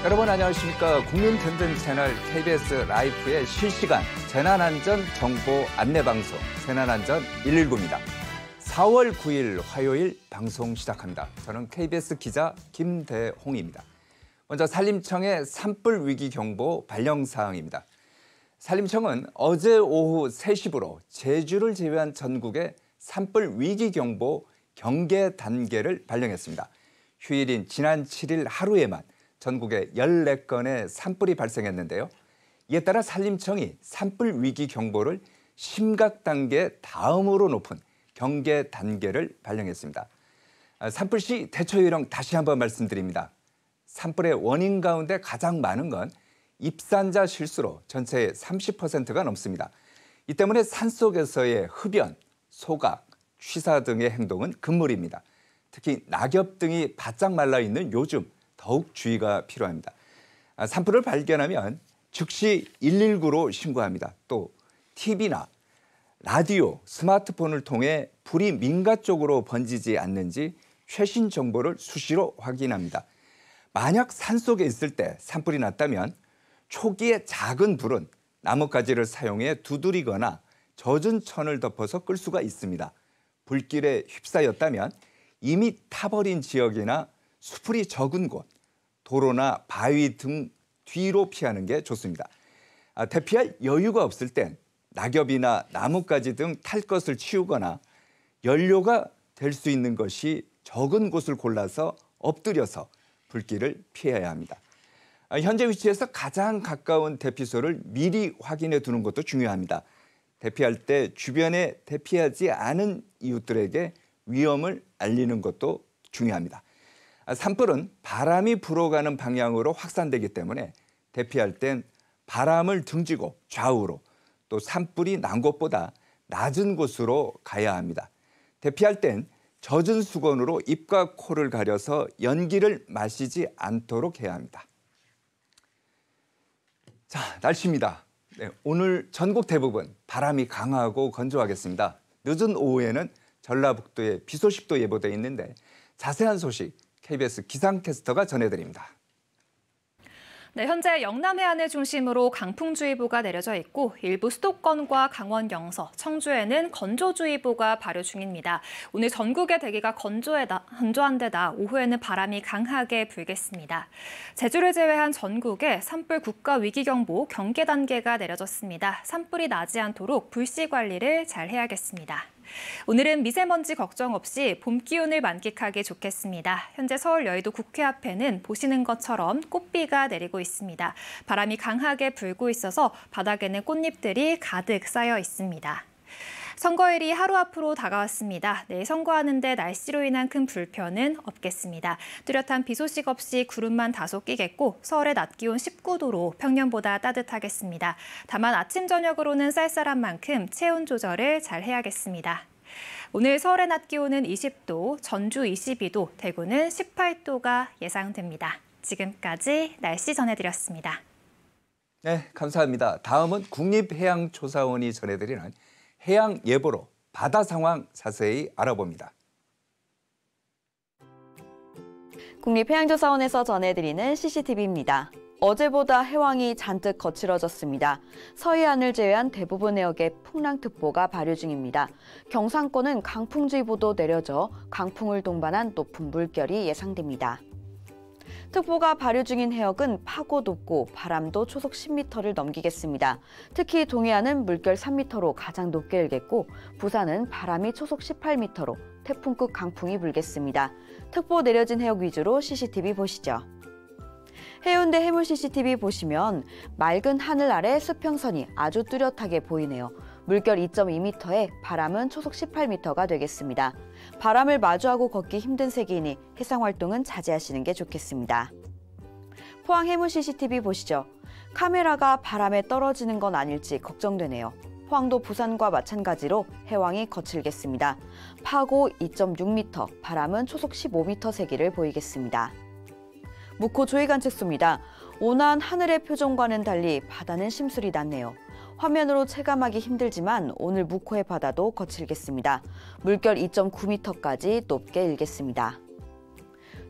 여러분 안녕하십니까. 국민 든든 채널 KBS 라이프의 실시간 재난안전 정보 안내방송 재난안전 119입니다. 4월 9일 화요일 방송 시작합니다. 저는 KBS 기자 김대홍입니다. 먼저 산림청의 산불 위기 경보 발령 사항입니다. 산림청은 어제 오후 3시부로 제주를 제외한 전국에 산불 위기 경보 경계 단계를 발령했습니다. 휴일인 지난 7일 하루에만 전국에 14건의 산불이 발생했는데요. 이에 따라 산림청이 산불 위기 경보를 심각 단계 다음으로 높은 경계 단계를 발령했습니다. 산불 시 대처 요령 다시 한번 말씀드립니다. 산불의 원인 가운데 가장 많은 건 입산자 실수로 전체의 30%가 넘습니다. 이 때문에 산속에서의 흡연, 소각, 취사 등의 행동은 금물입니다. 특히 낙엽 등이 바짝 말라있는 요즘 더욱 주의가 필요합니다. 산불을 발견하면 즉시 119로 신고합니다. 또 TV나 라디오, 스마트폰을 통해 불이 민가 쪽으로 번지지 않는지 최신 정보를 수시로 확인합니다. 만약 산속에 있을 때 산불이 났다면 초기에 작은 불은 나뭇가지를 사용해 두드리거나 젖은 천을 덮어서 끌 수가 있습니다. 불길에 휩싸였다면 이미 타버린 지역이나 수풀이 적은 곳, 도로나 바위 등 뒤로 피하는 게 좋습니다. 대피할 여유가 없을 땐 낙엽이나 나뭇가지 등 탈 것을 치우거나 연료가 될 수 있는 것이 적은 곳을 골라서 엎드려서 불길을 피해야 합니다. 현재 위치에서 가장 가까운 대피소를 미리 확인해 두는 것도 중요합니다. 대피할 때 주변에 대피하지 않은 이웃들에게 위험을 알리는 것도 중요합니다. 산불은 바람이 불어가는 방향으로 확산되기 때문에 대피할 땐 바람을 등지고 좌우로 또 산불이 난 곳보다 낮은 곳으로 가야 합니다. 대피할 땐 젖은 수건으로 입과 코를 가려서 연기를 마시지 않도록 해야 합니다. 자, 날씨입니다. 네, 오늘 전국 대부분 바람이 강하고 건조하겠습니다. 늦은 오후에는 전라북도에 비 소식도 예보돼 있는데 자세한 소식 KBS 기상캐스터가 전해드립니다. 네, 현재 영남 해안을 중심으로 강풍주의보가 내려져 있고 일부 수도권과 강원 영서, 청주에는 건조주의보가 발효 중입니다. 오늘 전국의 대기가 건조한 데다 오후에는 바람이 강하게 불겠습니다. 제주를 제외한 전국에 산불 국가위기경보 경계 단계가 내려졌습니다. 산불이 나지 않도록 불씨 관리를 잘 해야겠습니다. 오늘은 미세먼지 걱정 없이 봄 기운을 만끽하기 좋겠습니다. 현재 서울 여의도 국회 앞에는 보시는 것처럼 꽃비가 내리고 있습니다. 바람이 강하게 불고 있어서 바닥에는 꽃잎들이 가득 쌓여 있습니다. 선거일이 하루 앞으로 다가왔습니다. 내일 선거하는데 날씨로 인한 큰 불편은 없겠습니다. 뚜렷한 비 소식 없이 구름만 다소 끼겠고 서울의 낮 기온 19도로 평년보다 따뜻하겠습니다. 다만 아침 저녁으로는 쌀쌀한 만큼 체온 조절을 잘 해야겠습니다. 오늘 서울의 낮 기온은 20도, 전주 22도, 대구는 18도가 예상됩니다. 지금까지 날씨 전해드렸습니다. 네, 감사합니다. 다음은 국립해양조사원이 전해드리는 해양 예보로 바다 상황 자세히 알아봅니다. 국립해양조사원에서 전해드리는 CCTV입니다. 어제보다 해왕이 잔뜩 거칠어졌습니다. 서해안을 제외한 대부분 해역에 풍랑특보가 발효 중입니다. 경상권은 강풍주의보도 내려져 강풍을 동반한 높은 물결이 예상됩니다. 특보가 발효 중인 해역은 파고 높고 바람도 초속 10m를 넘기겠습니다. 특히 동해안은 물결 3m로 가장 높게 일겠고 부산은 바람이 초속 18m로 태풍급 강풍이 불겠습니다. 특보 내려진 해역 위주로 CCTV 보시죠. 해운대 해물 CCTV 보시면 맑은 하늘 아래 수평선이 아주 뚜렷하게 보이네요. 물결 2.2m에 바람은 초속 18m가 되겠습니다. 바람을 마주하고 걷기 힘든 세기이니 해상활동은 자제하시는 게 좋겠습니다. 포항 해물 CCTV 보시죠. 카메라가 바람에 떨어지는 건 아닐지 걱정되네요. 포항도 부산과 마찬가지로 해왕이 거칠겠습니다. 파고 2.6m, 바람은 초속 15m 세기를 보이겠습니다. 묵호 조이관측소입니다. 온화한 하늘의 표정과는 달리 바다는 심술이 났네요. 화면으로 체감하기 힘들지만 오늘 묵호의 바다도 거칠겠습니다. 물결 2.9m까지 높게 일겠습니다.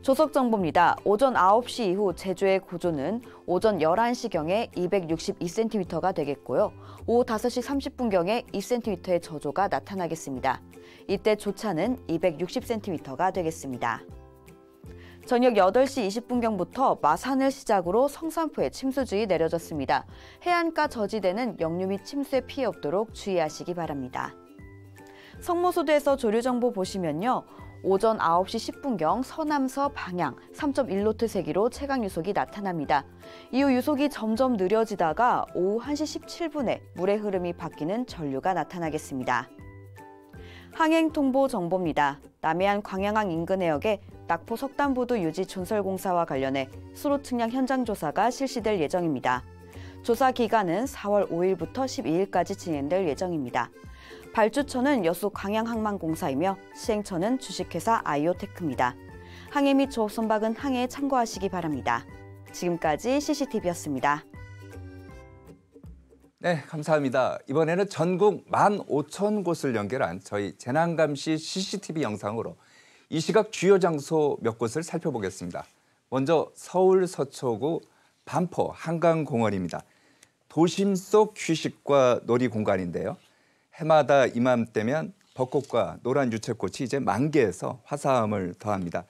조석정보입니다. 오전 9시 이후 제주의 고조는 오전 11시경에 262cm가 되겠고요. 오후 5시 30분경에 2cm의 저조가 나타나겠습니다. 이때 조차는 260cm가 되겠습니다. 저녁 8시 20분경부터 마산을 시작으로 성산포에 침수주의 내려졌습니다. 해안가 저지대는 역류 및 침수에 피해 없도록 주의하시기 바랍니다. 성모소대에서 조류정보 보시면요. 오전 9시 10분경 서남서 방향 3.1노트 세기로 최강유속이 나타납니다. 이후 유속이 점점 느려지다가 오후 1시 17분에 물의 흐름이 바뀌는 전류가 나타나겠습니다. 항행통보 정보입니다. 남해안 광양항 인근 해역에 낙포 석단보도 유지 존설공사와 관련해 수로 측량 현장 조사가 실시될 예정입니다. 조사 기간은 4월 5일부터 12일까지 진행될 예정입니다. 발주처는 여수 광양항만공사이며 시행처는 주식회사 아이오테크입니다. 항해 및 조업 선박은 항해에 참고하시기 바랍니다. 지금까지 CCTV였습니다. 네, 감사합니다. 이번에는 전국 15,000곳을 연결한 저희 재난감시 CCTV 영상으로 이 시각 주요 장소 몇 곳을 살펴보겠습니다. 먼저 서울 서초구 반포 한강공원입니다. 도심 속 휴식과 놀이 공간인데요. 해마다 이맘때면 벚꽃과 노란 유채꽃이 이제 만개해서 화사함을 더합니다.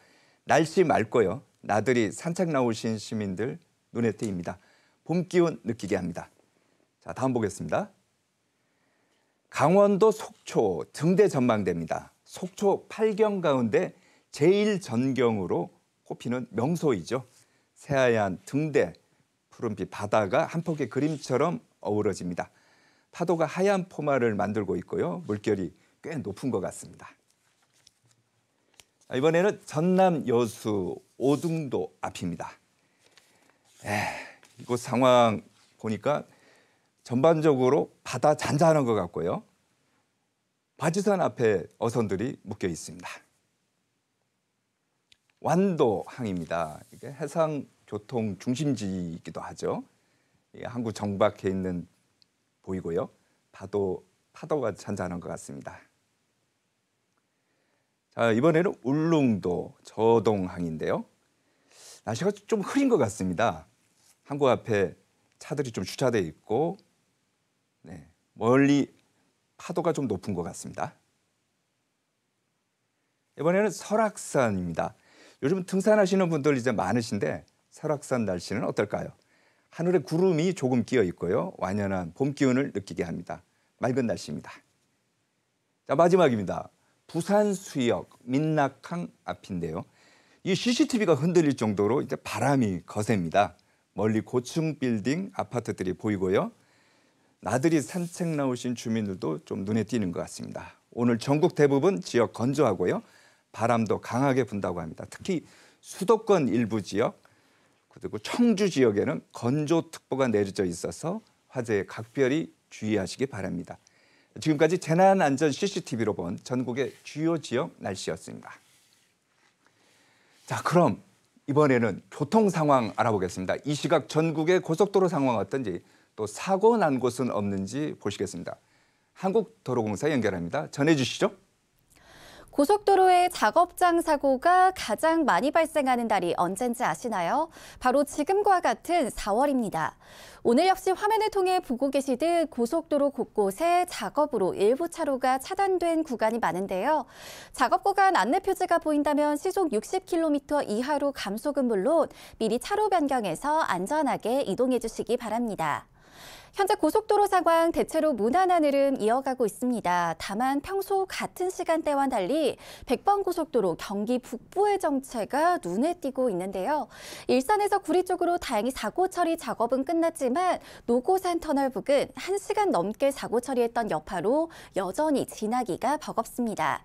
날씨 맑고요. 나들이 산책 나오신 시민들 눈에 띄입니다. 봄 기운 느끼게 합니다. 자, 다음 보겠습니다. 강원도 속초 등대 전망대입니다. 속초 8경 가운데 제1전경으로 꼽히는 명소이죠. 새하얀 등대, 푸른빛 바다가 한 폭의 그림처럼 어우러집니다. 파도가 하얀 포마를 만들고 있고요. 물결이 꽤 높은 것 같습니다. 이번에는 전남 여수 오등도 앞입니다. 이곳 상황 보니까 전반적으로 바다 잔잔한 것 같고요. 바지산 앞에 어선들이 묶여 있습니다. 완도항입니다. 이게 해상 교통 중심지이기도 하죠. 항구 정박해 있는 보이고요. 파도가 잔잔한 것 같습니다. 자, 이번에는 울릉도 저동항인데요. 날씨가 좀 흐린 것 같습니다. 항구 앞에 차들이 좀 주차돼 있고 멀리 파도가 좀 높은 것 같습니다. 이번에는 설악산입니다. 요즘 등산하시는 분들 이제 많으신데 설악산 날씨는 어떨까요? 하늘에 구름이 조금 끼어 있고요. 완연한 봄 기운을 느끼게 합니다. 맑은 날씨입니다. 자, 마지막입니다. 부산 수역 민낙항 앞인데요. 이 CCTV가 흔들릴 정도로 이제 바람이 거셉니다. 멀리 고층 빌딩 아파트들이 보이고요. 나들이 산책 나오신 주민들도 좀 눈에 띄는 것 같습니다. 오늘 전국 대부분 지역 건조하고요. 바람도 강하게 분다고 합니다. 특히 수도권 일부 지역 그리고 청주 지역에는 건조특보가 내려져 있어서 화재에 각별히 주의하시기 바랍니다. 지금까지 재난안전 CCTV로 본 전국의 주요 지역 날씨였습니다. 자, 그럼 이번에는 교통 상황 알아보겠습니다. 이 시각 전국의 고속도로 상황 어떤지 또 사고 난 곳은 없는지 보시겠습니다. 한국도로공사 연결합니다. 전해주시죠. 고속도로의 작업장 사고가 가장 많이 발생하는 달이 언젠지 아시나요? 바로 지금과 같은 4월입니다. 오늘 역시 화면을 통해 보고 계시듯 고속도로 곳곳에 작업으로 일부 차로가 차단된 구간이 많은데요. 작업 구간 안내 표지가 보인다면 시속 60km 이하로 감속은 물론 미리 차로 변경해서 안전하게 이동해 주시기 바랍니다. 현재 고속도로 상황 대체로 무난한 흐름 이어가고 있습니다. 다만 평소 같은 시간대와는 달리 100번 고속도로 경기 북부의 정체가 눈에 띄고 있는데요. 일산에서 구리 쪽으로 다행히 사고 처리 작업은 끝났지만 노고산 터널 부근 1시간 넘게 사고 처리했던 여파로 여전히 지나기가 버겁습니다.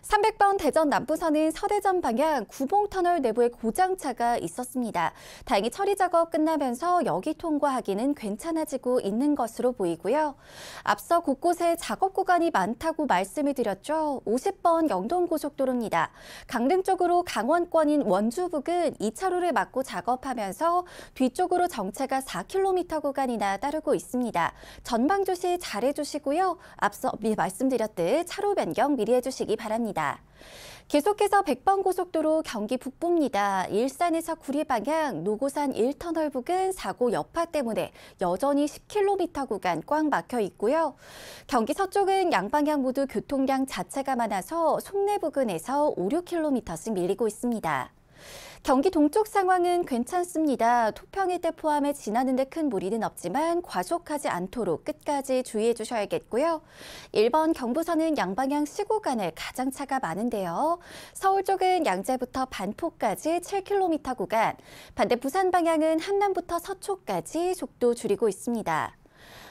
300번 대전 남부선은 서대전 방향 구봉터널 내부에 고장차가 있었습니다. 다행히 처리 작업 끝나면서 여기 통과하기는 괜찮아지고 있는 것으로 보이고요. 앞서 곳곳에 작업 구간이 많다고 말씀을 드렸죠. 50번 영동고속도로입니다. 강릉 쪽으로 강원권인 원주 부근 2차로를 막고 작업하면서 뒤쪽으로 정체가 4km 구간이나 따르고 있습니다. 전방 주시 잘해주시고요. 앞서 말씀드렸듯 차로 변경 미리 해주시기 바랍니다. 계속해서 백번고속도로 경기 북부입니다. 일산에서 구리 방향 노고산 1터널 부근 사고 여파 때문에 여전히 10km 구간 꽉 막혀 있고요. 경기 서쪽은 양방향 모두 교통량 자체가 많아서 송내 부근에서 5, 6km씩 밀리고 있습니다. 경기 동쪽 상황은 괜찮습니다. 토평 일대 포함해 지나는 데 큰 무리는 없지만 과속하지 않도록 끝까지 주의해 주셔야겠고요. 1번 경부선은 양방향 시구간에 가장 차가 많은데요. 서울 쪽은 양재부터 반포까지 7km 구간, 반대 부산 방향은 한남부터 서초까지 속도 줄이고 있습니다.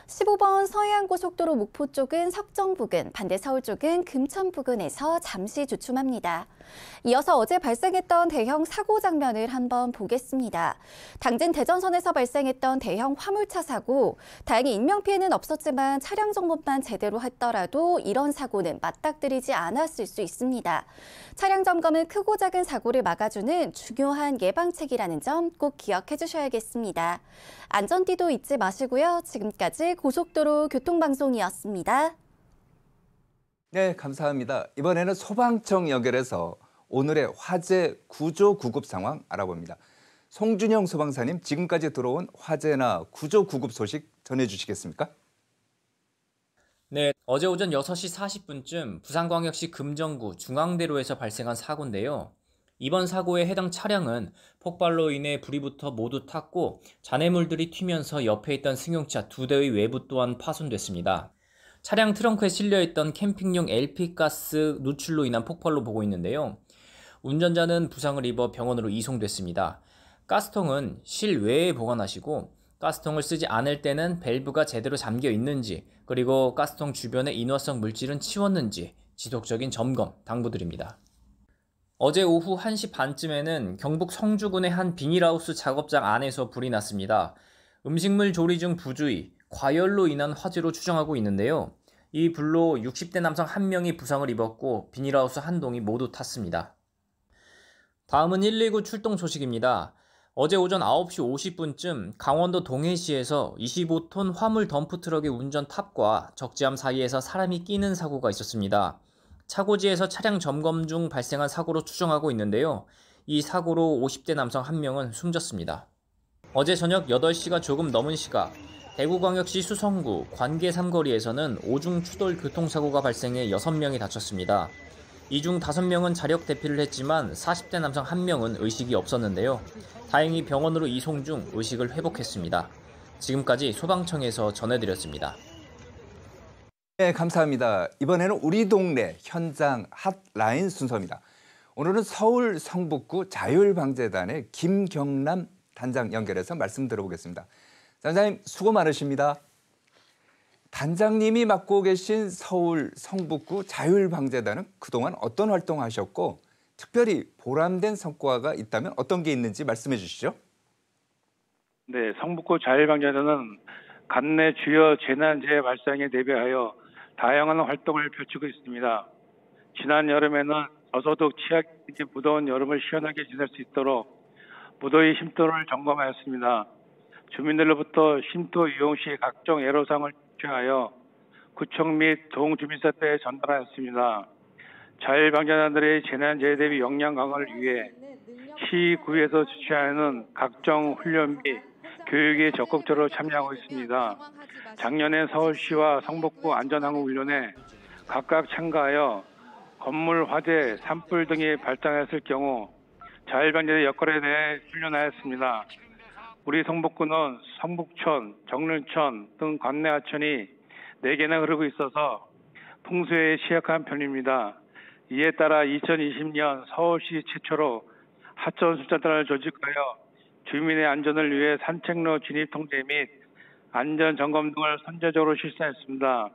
15번 서해안고속도로 목포 쪽은 석정 부근, 반대 서울 쪽은 금천 부근에서 잠시 주춤합니다. 이어서 어제 발생했던 대형 사고 장면을 한번 보겠습니다. 당진 대전선에서 발생했던 대형 화물차 사고, 다행히 인명피해는 없었지만 차량 점검만 제대로 했더라도 이런 사고는 맞닥뜨리지 않았을 수 있습니다. 차량 점검은 크고 작은 사고를 막아주는 중요한 예방책이라는 점 꼭 기억해 주셔야겠습니다. 안전띠도 잊지 마시고요. 지금까지 고속도로 교통방송이었습니다. 네, 감사합니다. 이번에는 소방청 연결해서 오늘의 화재 구조 구급 상황 알아봅니다. 송준영 소방사님, 지금까지 들어온 화재나 구조 구급 소식 전해주시겠습니까? 네, 어제 오전 6시 40분쯤 부산광역시 금정구 중앙대로에서 발생한 사고인데요. 이번 사고에 해당 차량은 폭발로 인해 불이 붙어 모두 탔고 잔해물들이 튀면서 옆에 있던 승용차 2대의 외부 또한 파손됐습니다. 차량 트렁크에 실려있던 캠핑용 LP가스 누출로 인한 폭발로 보고 있는데요. 운전자는 부상을 입어 병원으로 이송됐습니다. 가스통은 실외에 보관하시고 가스통을 쓰지 않을 때는 밸브가 제대로 잠겨 있는지, 그리고 가스통 주변의 인화성 물질은 치웠는지 지속적인 점검 당부드립니다. 어제 오후 1시 반쯤에는 경북 성주군의 한 비닐하우스 작업장 안에서 불이 났습니다. 음식물 조리 중 부주의, 과열로 인한 화재로 추정하고 있는데요. 이 불로 60대 남성 1명이 부상을 입었고 비닐하우스 한 동이 모두 탔습니다. 다음은 119 출동 소식입니다. 어제 오전 9시 50분쯤 강원도 동해시에서 25톤 화물 덤프트럭의 운전 탑과 적재함 사이에서 사람이 끼는 사고가 있었습니다. 차고지에서 차량 점검 중 발생한 사고로 추정하고 있는데요. 이 사고로 50대 남성 1명은 숨졌습니다. 어제 저녁 8시가 조금 넘은 시각, 대구광역시 수성구 관계 삼거리에서는 오중 추돌 교통사고가 발생해 6명이 다쳤습니다. 이 중 5명은 자력 대피를 했지만 40대 남성 1명은 의식이 없었는데요. 다행히 병원으로 이송 중 의식을 회복했습니다. 지금까지 소방청에서 전해드렸습니다. 네, 감사합니다. 이번에는 우리 동네 현장 핫라인 순서입니다. 오늘은 서울 성북구 자율방재단의 김경남 단장 연결해서 말씀 들어보겠습니다. 단장님, 수고 많으십니다. 단장님이 맡고 계신 서울 성북구 자율방재단은 그동안 어떤 활동하셨고 특별히 보람된 성과가 있다면 어떤 게 있는지 말씀해 주시죠. 네, 성북구 자율방재단은 관내 주요 재난재해 발생에 대비하여 다양한 활동을 펼치고 있습니다. 지난 여름에는 저소득 취약인지 무더운 여름을 시원하게 지낼 수 있도록 무더위 쉼터를 점검하였습니다. 주민들로부터 쉼터 이용 시 각종 애로사항을 취하여 구청 및 동주민센터에 전달하였습니다. 자율방재단들의 재난재해 대비 역량 강화를 위해 시구에서 주최하는 각종 훈련 및 교육에 적극적으로 참여하고 있습니다. 작년에 서울시와 성북구 안전항공훈련에 각각 참가하여 건물 화재, 산불 등이 발생했을 경우 자율방재의 역할에 대해 훈련하였습니다. 우리 성북구는 성북천, 정릉천 등 관내 하천이 4개나 흐르고 있어서 풍수에 취약한 편입니다. 이에 따라 2020년 서울시 최초로 하천 순찰단을 조직하여 주민의 안전을 위해 산책로 진입 통제 및 안전 점검 등을 선제적으로 실시했습니다.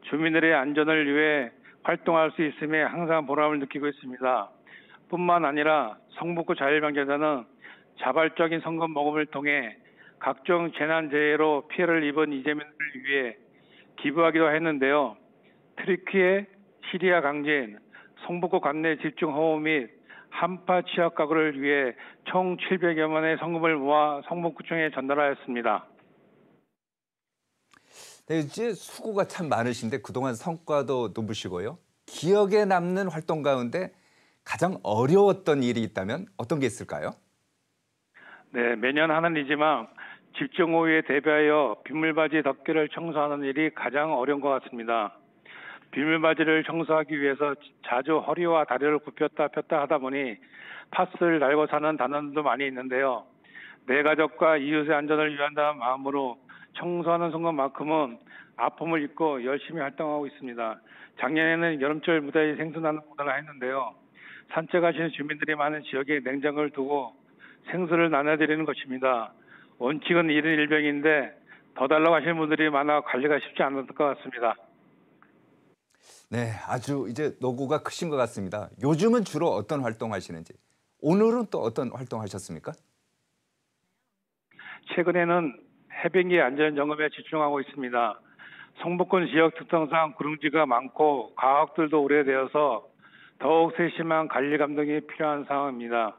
주민들의 안전을 위해 활동할 수 있음에 항상 보람을 느끼고 있습니다. 뿐만 아니라 성북구 자율방재단은 자발적인 성금 모금을 통해 각종 재난재해로 피해를 입은 이재민들을 위해 기부하기도 했는데요. 트리키에 시리아 강진, 성북구 관내 집중호우 및 한파 취약 가구를 위해 총 700여만 원의 성금을 모아 성북구청에 전달하였습니다. 네, 이제 수고가 참 많으신데 그동안 성과도 높으시고요. 기억에 남는 활동 가운데 가장 어려웠던 일이 있다면 어떤 게 있을까요? 네, 매년 하는 일이지만 집중호우에 대비하여 빗물바지 덮개를 청소하는 일이 가장 어려운 것 같습니다. 빗물바지를 청소하기 위해서 자주 허리와 다리를 굽혔다 폈다 하다 보니 팥을 달고 사는 단원도 많이 있는데요. 내 가족과 이웃의 안전을 위한다는 마음으로 청소하는 순간만큼은 아픔을 잊고 열심히 활동하고 있습니다. 작년에는 여름철 무더위 생수나는 공연을 했는데요. 산책하시는 주민들이 많은 지역에 냉장고를 두고 생수를 나눠드리는 것입니다. 원칙은 1인 1병인데 더 달라고 하시는 분들이 많아 관리가 쉽지 않을 것 같습니다. 네, 아주 이제 노고가 크신 것 같습니다. 요즘은 주로 어떤 활동 하시는지, 오늘은 또 어떤 활동 하셨습니까? 최근에는 해변기 안전점검에 집중하고 있습니다. 성북군 지역 특성상 구릉지가 많고 가옥들도 오래되어서 더욱 세심한 관리 감독이 필요한 상황입니다.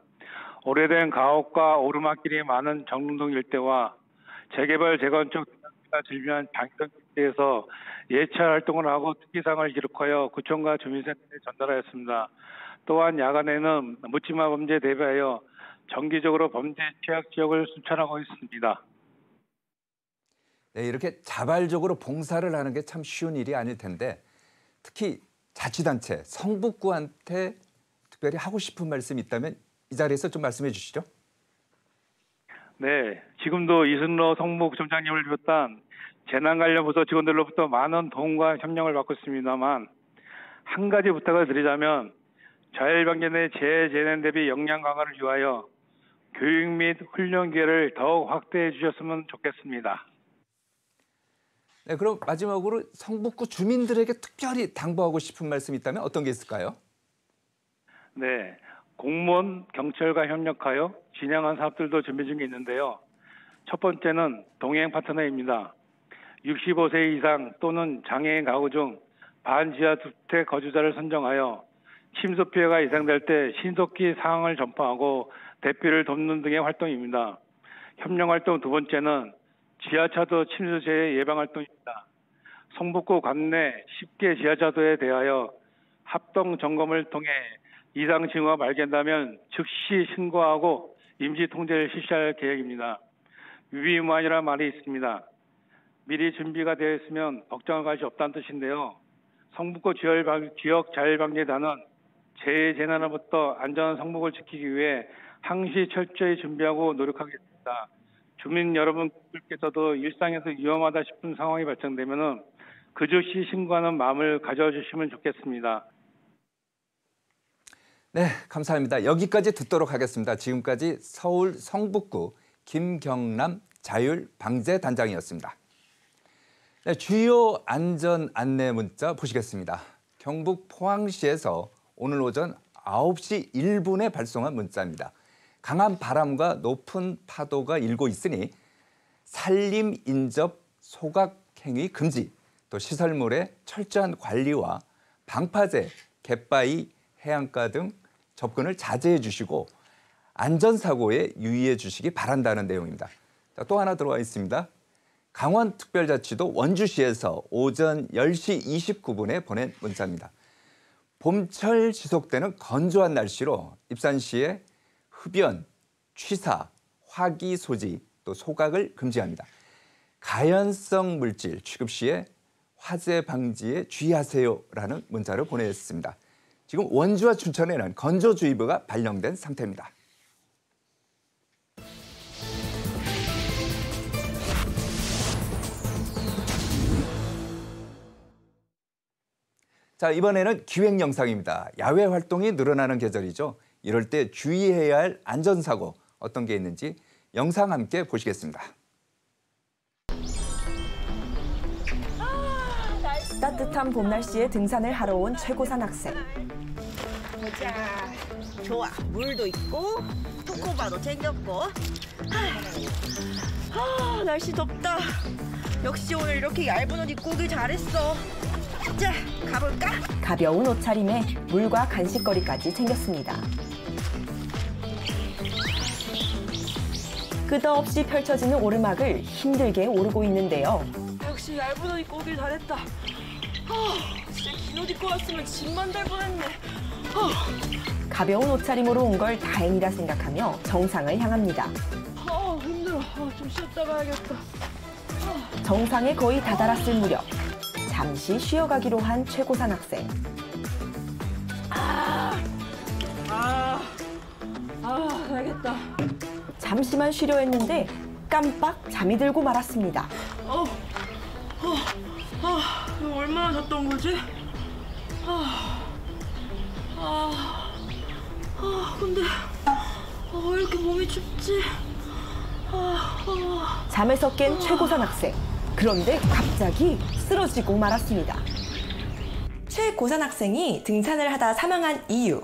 오래된 가옥과 오르막길이 많은 정릉동 일대와 재개발 재건축 등가 질비한 장경 일대에서 예찰 활동을 하고 특기상을 기록하여 구청과 주민센터에 전달하였습니다. 또한 야간에는 묻지마 범죄에 대비하여 정기적으로 범죄 취약 지역을 순찰하고 있습니다. 네, 이렇게 자발적으로 봉사를 하는 게 참 쉬운 일이 아닐 텐데 특히 자치단체, 성북구한테 특별히 하고 싶은 말씀이 있다면 이 자리에서 좀 말씀해 주시죠. 네, 지금도 이순로 성북점장님을 비롯한 재난 관련 부서 직원들로부터 많은 도움과 협력을 받고 있습니다만 한 가지 부탁을 드리자면 자율방제 내 재재난 대비 역량 강화를 위하여 교육 및 훈련 기회를 더욱 확대해 주셨으면 좋겠습니다. 네, 그럼 마지막으로 성북구 주민들에게 특별히 당부하고 싶은 말씀이 있다면 어떤 게 있을까요? 네, 공무원, 경찰과 협력하여 진행한 사업들도 준비 중에 있는데요. 첫 번째는 동행 파트너입니다. 65세 이상 또는 장애인 가구 중 반지하 주택 거주자를 선정하여 침수 피해가 예상될 때 신속히 상황을 전파하고 대피를 돕는 등의 활동입니다. 협력 활동 두 번째는 지하차도 침수재해 예방 활동입니다. 성북구 관내 10개 지하차도에 대하여 합동 점검을 통해 이상 징후가 발견되면 즉시 신고하고 임시 통제를 실시할 계획입니다. 유비무환이라는 말이 있습니다. 미리 준비가 되어 있으면 걱정할 것이 없다는 뜻인데요. 성북구 지역 자율방재단은 재해재난으로부터 안전한 성북을 지키기 위해 항시 철저히 준비하고 노력하겠습니다. 주민 여러분께서도 일상에서 위험하다 싶은 상황이 발생되면 그 즉시 신고하는 마음을 가져주시면 좋겠습니다. 네, 감사합니다. 여기까지 듣도록 하겠습니다. 지금까지 서울 성북구 김경남 자율방재단장이었습니다. 네, 주요 안전 안내 문자 보시겠습니다. 경북 포항시에서 오늘 오전 9시 1분에 발송한 문자입니다. 강한 바람과 높은 파도가 일고 있으니 산림 인접 소각 행위 금지, 또 시설물의 철저한 관리와 방파제, 갯바위, 해안가 등 접근을 자제해 주시고 안전사고에 유의해 주시기 바란다는 내용입니다. 또 하나 들어와 있습니다. 강원특별자치도 원주시에서 오전 10시 29분에 보낸 문자입니다. 봄철 지속되는 건조한 날씨로 입산시에 흡연, 취사, 화기 소지, 또 소각을 금지합니다. 가연성 물질 취급 시에 화재 방지에 주의하세요라는 문자를 보냈습니다. 지금 원주와 춘천에는 건조주의보가 발령된 상태입니다. 자, 이번에는 기획 영상입니다. 야외 활동이 늘어나는 계절이죠. 이럴 때 주의해야 할 안전사고 어떤 게 있는지 영상 함께 보시겠습니다. 따뜻한 봄 날씨에 등산을 하러 온 최고산 학생. 보자. 좋아. 물도 있고 토코바도 챙겼고. 날씨 덥다. 역시 오늘 이렇게 얇은 옷 입고 오길 잘했어. 자, 가볼까? 가벼운 옷차림에 물과 간식거리까지 챙겼습니다. 끝없이 펼쳐지는 오르막을 힘들게 오르고 있는데요. 역시 얇은 옷 입고 오길 잘했다. 진짜 긴 옷 입고 왔으면 짐만 될 뻔했네. 가벼운 옷차림으로 온 걸 다행이라 생각하며 정상을 향합니다. 힘들어. 좀 쉬었다 가야겠다. 정상에 거의 다다랐을 무렵 잠시 쉬어가기로 한 최고산 학생. 가야겠다. 잠시만 쉬려 했는데 깜빡 잠이 들고 말았습니다. 이거 얼마나 잤던 거지? 근데 왜 이렇게 몸이 춥지? 잠에서 깬 최고산 학생. 그런데 갑자기 쓰러지고 말았습니다. 최고산 학생이 등산을 하다 사망한 이유,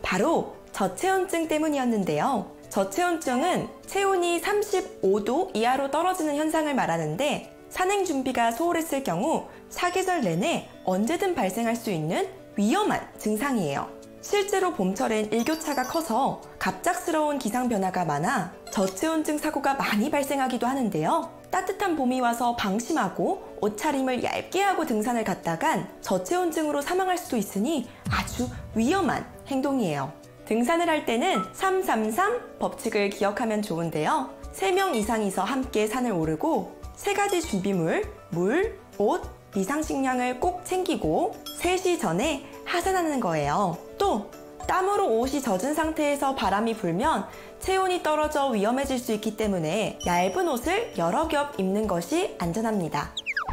바로 저체온증 때문이었는데요. 저체온증은 체온이 35도 이하로 떨어지는 현상을 말하는데 산행 준비가 소홀했을 경우 사계절 내내 언제든 발생할 수 있는 위험한 증상이에요. 실제로 봄철엔 일교차가 커서 갑작스러운 기상 변화가 많아 저체온증 사고가 많이 발생하기도 하는데요. 따뜻한 봄이 와서 방심하고 옷차림을 얇게 하고 등산을 갔다간 저체온증으로 사망할 수도 있으니 아주 위험한 행동이에요. 등산을 할 때는 333 법칙을 기억하면 좋은데요. 3명 이상이서 함께 산을 오르고 3가지 준비물, 물, 옷, 비상식량을 꼭 챙기고 3시 전에 하산하는 거예요. 또 땀으로 옷이 젖은 상태에서 바람이 불면 체온이 떨어져 위험해질 수 있기 때문에 얇은 옷을 여러 겹 입는 것이 안전합니다.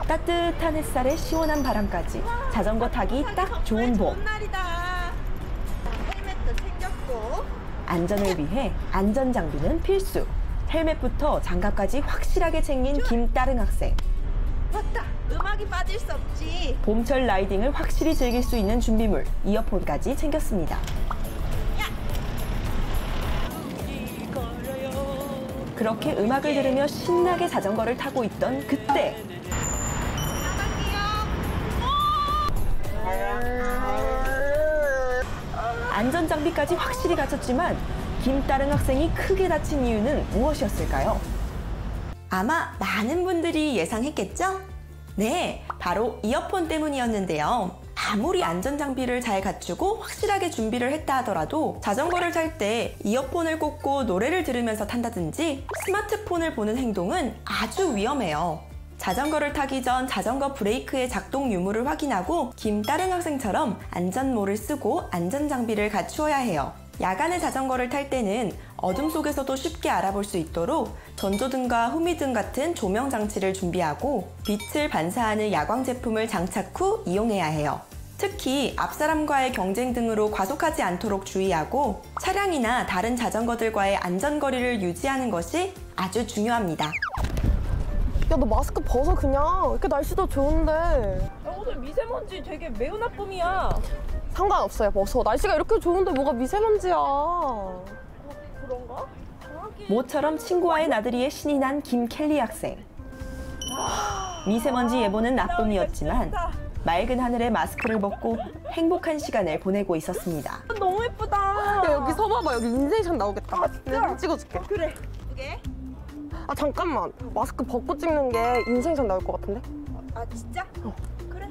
따뜻한 햇살에 시원한 바람까지 자전거 타기 딱 좋은 봄. 헬멧도 챙겼고. 안전을 위해 안전장비는 필수. 헬멧부터 장갑까지 확실하게 챙긴 김따릉 학생. 맞다! 음악이 빠질 수 없지. 봄철 라이딩을 확실히 즐길 수 있는 준비물, 이어폰까지 챙겼습니다. 그렇게 음악을 들으며 신나게 자전거를 타고 있던 그때 안전장비까지 확실히 갖췄지만 김따릉 학생이 크게 다친 이유는 무엇이었을까요? 아마 많은 분들이 예상했겠죠? 네, 바로 이어폰 때문이었는데요. 아무리 안전장비를 잘 갖추고 확실하게 준비를 했다 하더라도 자전거를 탈 때 이어폰을 꽂고 노래를 들으면서 탄다든지 스마트폰을 보는 행동은 아주 위험해요. 자전거를 타기 전 자전거 브레이크의 작동 유무를 확인하고 김따릉 학생처럼 안전모를 쓰고 안전장비를 갖추어야 해요. 야간에 자전거를 탈 때는 어둠 속에서도 쉽게 알아볼 수 있도록 전조등과 후미등 같은 조명 장치를 준비하고 빛을 반사하는 야광 제품을 장착 후 이용해야 해요. 특히 앞사람과의 경쟁 등으로 과속하지 않도록 주의하고 차량이나 다른 자전거들과의 안전거리를 유지하는 것이 아주 중요합니다. 야, 너 마스크 벗어 그냥. 이렇게 날씨도 좋은데. 오늘 미세먼지 되게 매우 나쁨이야. 상관없어요, 벗어. 날씨가 이렇게 좋은데 뭐가 미세먼지야. 그런가? 모처럼 친구와의 나들이에 신이 난 김켈리 학생. 미세먼지 예보는 나쁨이었지만 맑은 하늘에 마스크를 벗고 행복한 시간을 보내고 있었습니다. 너무 예쁘다. 야, 여기 서봐봐. 여기 인생샷 나오겠다. 내가 사진 찍어줄게. 그래. 게? 아, 잠깐만. 마스크 벗고 찍는 게 인생샷 나올 것 같은데? 아, 진짜? 그래.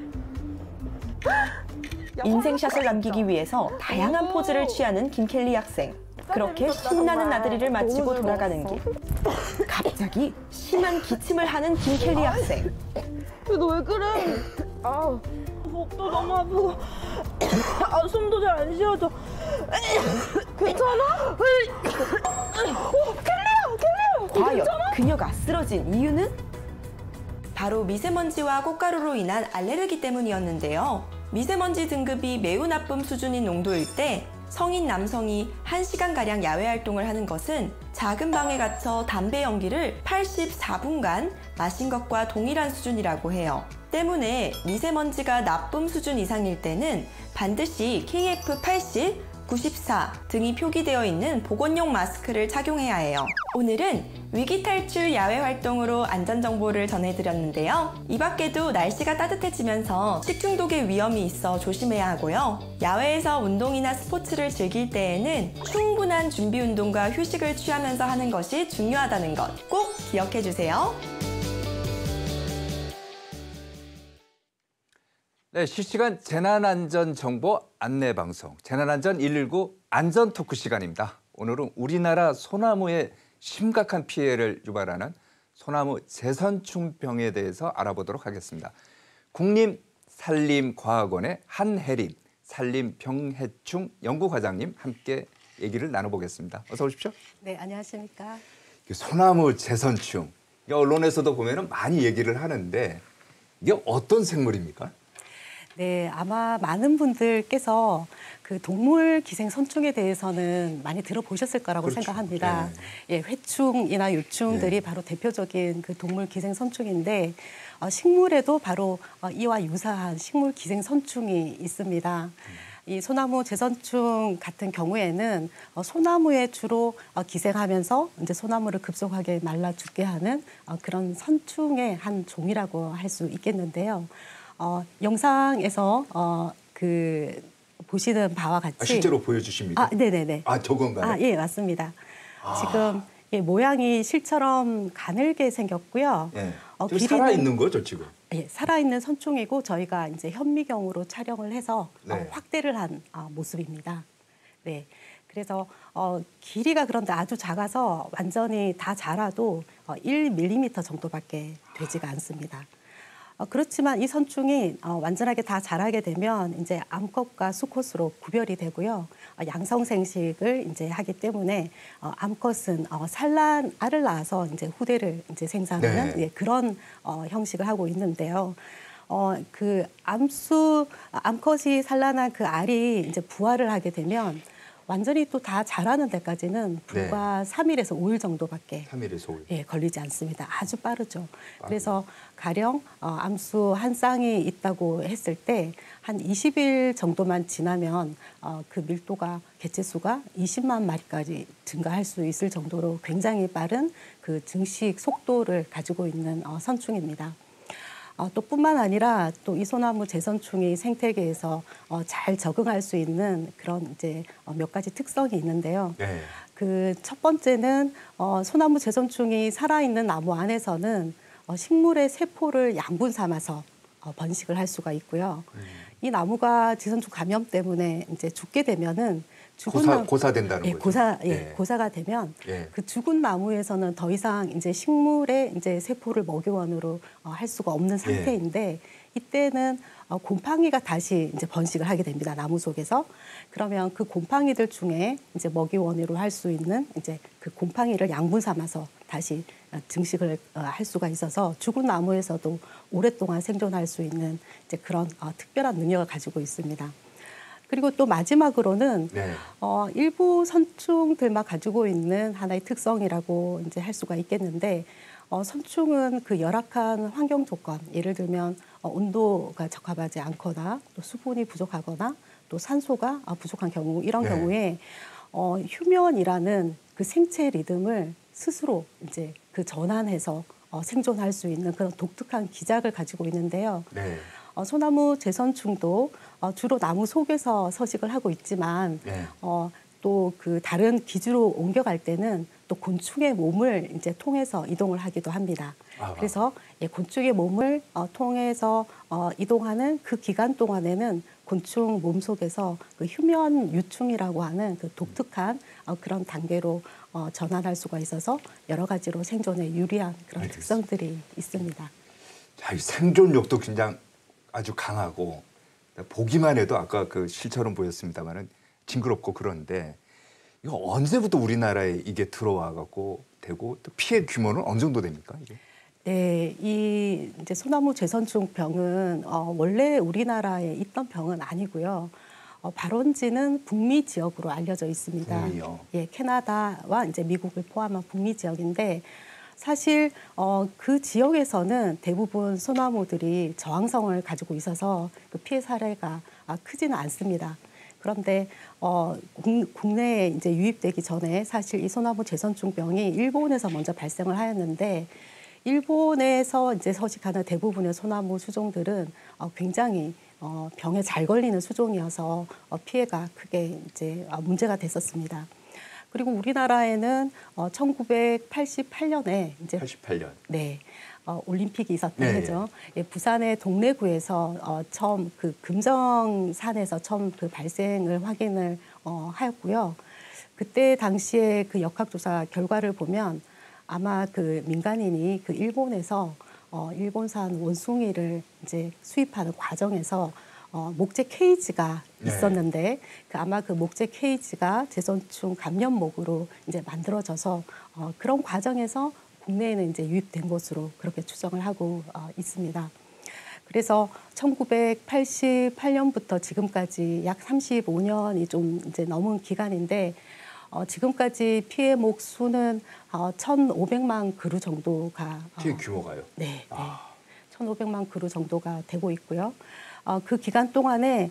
인생샷을 남기기 위해서 다양한 포즈를 취하는 김켈리 학생. 그렇게 신나는 나들이를 마치고 돌아가는 길. 갑자기 심한 기침을 하는 김켈리 학생. 너 왜 그래? 목도 너무 아프고 숨도 잘 안 쉬어져. 괜찮아? 켈리야! 과연 그녀가 쓰러진 이유는? 바로 미세먼지와 꽃가루로 인한 알레르기 때문이었는데요. 미세먼지 등급이 매우 나쁨 수준인 농도일 때 성인 남성이 1시간가량 야외 활동을 하는 것은 작은 방에 갇혀 담배 연기를 84분간 마신 것과 동일한 수준이라고 해요. 때문에 미세먼지가 나쁨 수준 이상일 때는 반드시 KF80, 94 등이 표기되어 있는 보건용 마스크를 착용해야 해요. 오늘은 위기 탈출 야외 활동으로 안전정보를 전해드렸는데요. 이 밖에도 날씨가 따뜻해지면서 식중독의 위험이 있어 조심해야 하고요. 야외에서 운동이나 스포츠를 즐길 때에는 충분한 준비 운동과 휴식을 취하면서 하는 것이 중요하다는 것 꼭 기억해 주세요. 네, 실시간 재난안전정보 안내방송 재난안전 119 안전토크 시간입니다. 오늘은 우리나라 소나무의 심각한 피해를 유발하는 소나무 재선충병에 대해서 알아보도록 하겠습니다. 국립산림과학원의 한혜림 산림병해충 연구과장님 함께 얘기를 나눠보겠습니다. 어서 오십시오. 네, 안녕하십니까. 소나무 재선충, 언론에서도 보면 많이 얘기를 하는데 이게 어떤 생물입니까? 네, 아마 많은 분들께서 그 동물 기생 선충에 대해서는 많이 들어보셨을 거라고 그렇죠. 생각합니다. 네. 예, 회충이나 유충들이 바로 대표적인 그 동물 기생 선충인데 식물에도 바로 이와 유사한 식물 기생 선충이 있습니다. 이 소나무 재선충 같은 경우에는 소나무에 주로 기생하면서 이제 소나무를 급속하게 말라 죽게 하는 그런 선충의 한 종이라고 할 수 있겠는데요. 영상에서 그 보시는 바와 같이 실제로 보여주십니까? 네네네. 저건가요? 예, 맞습니다. 지금 모양이 실처럼 가늘게 생겼고요. 네. 살아있는 거죠, 지금? 예, 살아있는 선충이고 저희가 이제 현미경으로 촬영을 해서 확대를 한 모습입니다. 네. 그래서 길이가 그런데 아주 작아서 완전히 다 자라도 1mm 정도밖에 되지가 않습니다. 그렇지만 이 선충이 완전하게 다 자라게 되면 이제 암컷과 수컷으로 구별이 되고요. 양성생식을 이제 하기 때문에 암컷은 산란 알을 낳아서 이제 후대를 이제 생산하는 그런 형식을 하고 있는데요. 그 암컷이 산란한 그 알이 이제 부화를 하게 되면 완전히 또 다 자라는 데까지는 불과 3일에서 5일 정도밖에 3일에서 5일. 예, 걸리지 않습니다. 아주 빠르죠. 그래서 가령 암수 한 쌍이 있다고 했을 때 한 20일 정도만 지나면 그 밀도가 개체수가 20만 마리까지 증가할 수 있을 정도로 굉장히 빠른 그 증식 속도를 가지고 있는 선충입니다. 또 뿐만 아니라 또 이 소나무 재선충이 생태계에서 잘 적응할 수 있는 그런 이제 몇 가지 특성이 있는데요. 네. 그 첫 번째는 소나무 재선충이 살아있는 나무 안에서는 식물의 세포를 양분 삼아서 번식을 할 수가 있고요. 이 나무가 재선충 감염 때문에 이제 죽게 되면은 고사된다는 거죠. 고사가 되면 그 죽은 나무에서는 더 이상 이제 식물의 이제 세포를 먹이원으로 할 수가 없는 상태인데 이때는 곰팡이가 다시 이제 번식을 하게 됩니다. 나무 속에서. 그러면 그 곰팡이들 중에 이제 먹이원으로 할 수 있는 이제 그 곰팡이를 양분 삼아서 다시 증식을 할 수가 있어서 죽은 나무에서도 오랫동안 생존할 수 있는 이제 그런 특별한 능력을 가지고 있습니다. 그리고 또 마지막으로는 일부 선충들만 가지고 있는 하나의 특성이라고 이제 할 수가 있겠는데 선충은 그 열악한 환경 조건, 예를 들면 온도가 적합하지 않거나 또 수분이 부족하거나 또 산소가 부족한 경우 이런 경우에 휴면이라는 그 생체 리듬을 스스로 이제 그 전환해서 생존할 수 있는 그런 독특한 기작을 가지고 있는데요. 소나무 재선충도 주로 나무 속에서 서식을 하고 있지만 또 그 다른 기주로 옮겨갈 때는 또 곤충의 몸을 이제 통해서 이동을 하기도 합니다. 그래서 곤충의 몸을 통해서 이동하는 그 기간 동안에는 곤충 몸 속에서 그 휴면 유충이라고 하는 그 독특한 그런 단계로 전환할 수가 있어서 여러 가지로 생존에 유리한 그런 특성들이 있습니다. 자, 이 생존력도 굉장히 아주 강하고 보기만 해도 아까 그 실처럼 보였습니다만은 징그럽고 그런데 이거 언제부터 우리나라에 이게 들어와 갖고 되고 또 피해 규모는 어느 정도 됩니까? 이게? 네, 이 이제 소나무 재선충 병은 원래 우리나라에 있던 병은 아니고요. 발원지는 북미 지역으로 알려져 있습니다. 북미요? 예, 캐나다와 이제 미국을 포함한 북미 지역인데 사실 그 지역에서는 대부분 소나무들이 저항성을 가지고 있어서 그 피해 사례가 크지는 않습니다. 그런데 국내에 이제 유입되기 전에 사실 이 소나무 재선충병이 일본에서 먼저 발생을 하였는데 일본에서 이제 서식하는 대부분의 소나무 수종들은 굉장히 병에 잘 걸리는 수종이어서 피해가 크게 이제 문제가 됐었습니다. 그리고 우리나라에는 1988년에 이제 88년. 네. 올림픽이 있었던 해죠. 예, 부산의 동래구에서 처음 그 금정산에서 처음 그 발생을 확인을 하였고요. 그때 당시에 그 역학조사 결과를 보면 아마 그 민간인이 그 일본에서 일본산 원숭이를 이제 수입하는 과정에서 목재 케이지가 있었는데 그 아마 그 목재 케이지가 제선충 감염목으로 이제 만들어져서 그런 과정에서 국내에는 이제 유입된 것으로 그렇게 추정을 하고 있습니다. 그래서 1988년부터 지금까지 약 35년이 좀 이제 넘은 기간인데 지금까지 피해목 수는 1,500만 그루 정도가 피해 규모가요? 네, 1,500만 그루 정도가 되고 있고요. 그 기간 동안에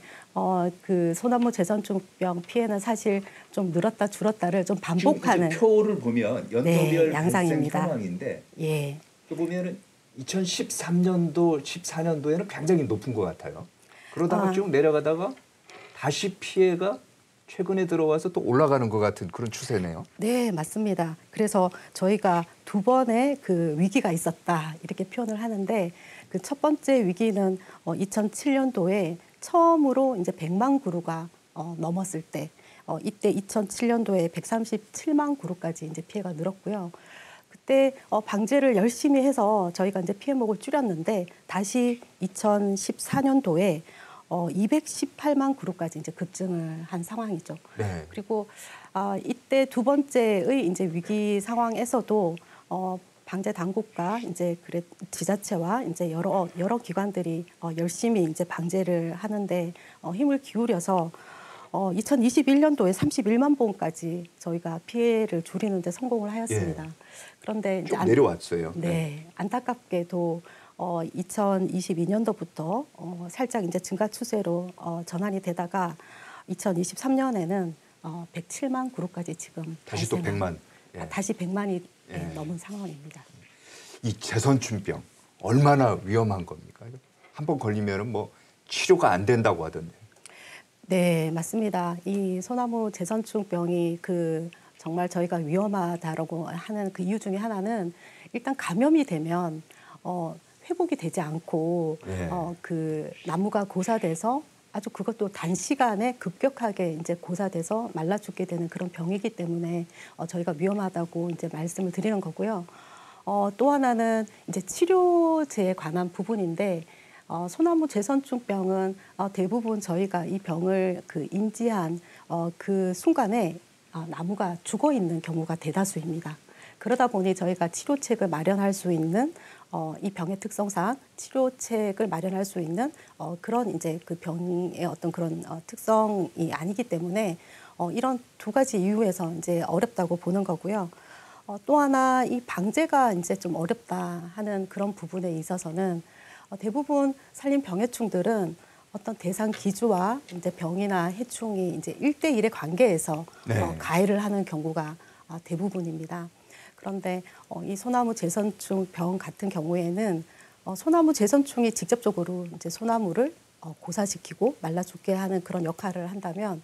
그 소나무 제선충병 피해는 사실 좀 늘었다 줄었다를 좀 반복하는 표를 보면 연도별 양상입니다. 발생 상황인데 예. 그 보면은 2013년도, 14년도에는 굉장히 높은 것 같아요. 그러다가 쭉 내려가다가 다시 피해가 최근에 들어와서 또 올라가는 것 같은 그런 추세네요. 네, 맞습니다. 그래서 저희가 두 번의 그 위기가 있었다 이렇게 표현을 하는데 그 첫 번째 위기는 2007년도에 처음으로 이제 100만 그루가 넘었을 때 이때 2007년도에 137만 그루까지 이제 피해가 늘었고요. 그때 방제를 열심히 해서 저희가 이제 피해목을 줄였는데 다시 2014년도에 218만 그루까지 이제 급증을 한 상황이죠. 네. 그리고 이때 두 번째의 이제 위기 상황에서도 방제 당국과 이제 지자체와 이제 여러 기관들이 열심히 이제 방제를 하는데 힘을 기울여서 2021년도에 31만 봉까지 저희가 피해를 줄이는 데 성공을 하였습니다. 예. 그런데 이제 내려왔어요. 네, 안타깝게도 2022년도부터 살짝 이제 증가 추세로 전환이 되다가 2023년에는 107만 그루까지 지금 다시 또 100만. 예. 다시 100만이 넘은 상황입니다. 이 제선충병 얼마나 위험한 겁니까? 한 번 걸리면은 뭐 치료가 안 된다고 하던데. 네, 맞습니다. 이 소나무 제선충병이 그 정말 저희가 위험하다라고 하는 그 이유 중에 하나는 일단 감염이 되면 회복이 되지 않고 그 나무가 고사돼서 아주 그것도 단시간에 급격하게 이제 고사돼서 말라 죽게 되는 그런 병이기 때문에 저희가 위험하다고 이제 말씀을 드리는 거고요. 또 하나는 이제 치료제에 관한 부분인데 소나무 제선충병은 대부분 저희가 이 병을 그 인지한 그 순간에 나무가 죽어 있는 경우가 대다수입니다. 그러다 보니 저희가 치료책을 마련할 수 있는 이 병의 특성상 치료책을 마련할 수 있는 그런 이제 그 병의 어떤 그런 특성이 아니기 때문에 이런 두 가지 이유에서 이제 어렵다고 보는 거고요. 또 하나 이 방제가 이제 좀 어렵다 하는 그런 부분에 있어서는 대부분 산림 병해충들은 어떤 대상 기주와 이제 병이나 해충이 이제 1대1의 관계에서 가해를 하는 경우가 대부분입니다. 그런데 이 소나무 제선충 병 같은 경우에는 소나무 제선충이 직접적으로 이제 소나무를 고사시키고 말라 죽게 하는 그런 역할을 한다면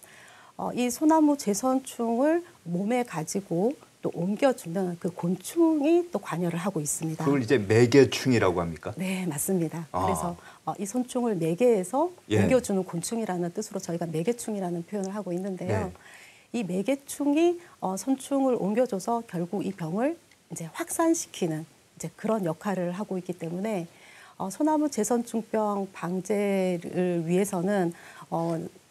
이 소나무 제선충을 몸에 가지고 또 옮겨주는 그 곤충이 또 관여를 하고 있습니다. 그걸 이제 매개충이라고 합니까? 네, 맞습니다. 그래서 이 손충을 매개해서 옮겨주는 곤충이라는 뜻으로 저희가 매개충이라는 표현을 하고 있는데요. 이 매개충이 선충을 옮겨줘서 결국 이 병을 이제 확산시키는 이제 그런 역할을 하고 있기 때문에 소나무 제선충병 방제를 위해서는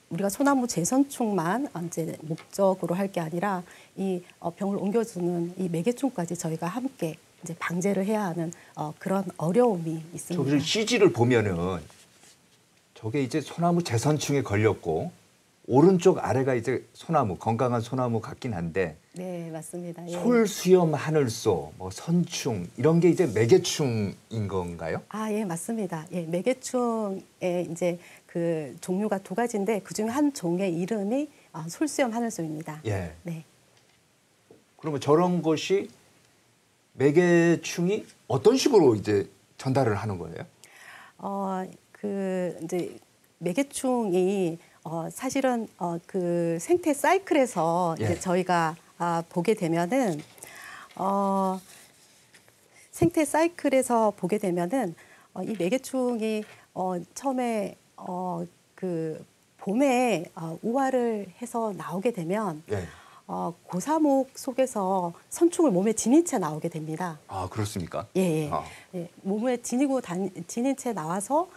우리가 소나무 제선충만 이제 목적으로 할 게 아니라 이 병을 옮겨주는 이 매개충까지 저희가 함께 이제 방제를 해야 하는 그런 어려움이 있습니다. 저기 CG를 보면은 저게 이제 소나무 제선충에 걸렸고 오른쪽 아래가 이제 소나무, 건강한 소나무 같긴 한데 네, 맞습니다. 솔수염 하늘소, 뭐 선충 이런 게 이제 매개충인 건가요? 예, 맞습니다. 예, 매개충의 이제 그 종류가 두 가지인데 그 중에 한 종의 이름이 솔수염 하늘소입니다. 예. 네. 그러면 저런 것이 매개충이 어떤 식으로 이제 전달을 하는 거예요? 그 이제 매개충이 사실은 그 생태 사이클에서 이제 저희가 보게 되면은 생태 사이클에서 보게 되면은 이 매개충이 처음에 그 봄에 우화를 해서 나오게 되면 네. 고사목 속에서 선충을 몸에 지닌 채 나오게 됩니다. 아, 그렇습니까? 예. 예. 몸에 지닌 채 나와서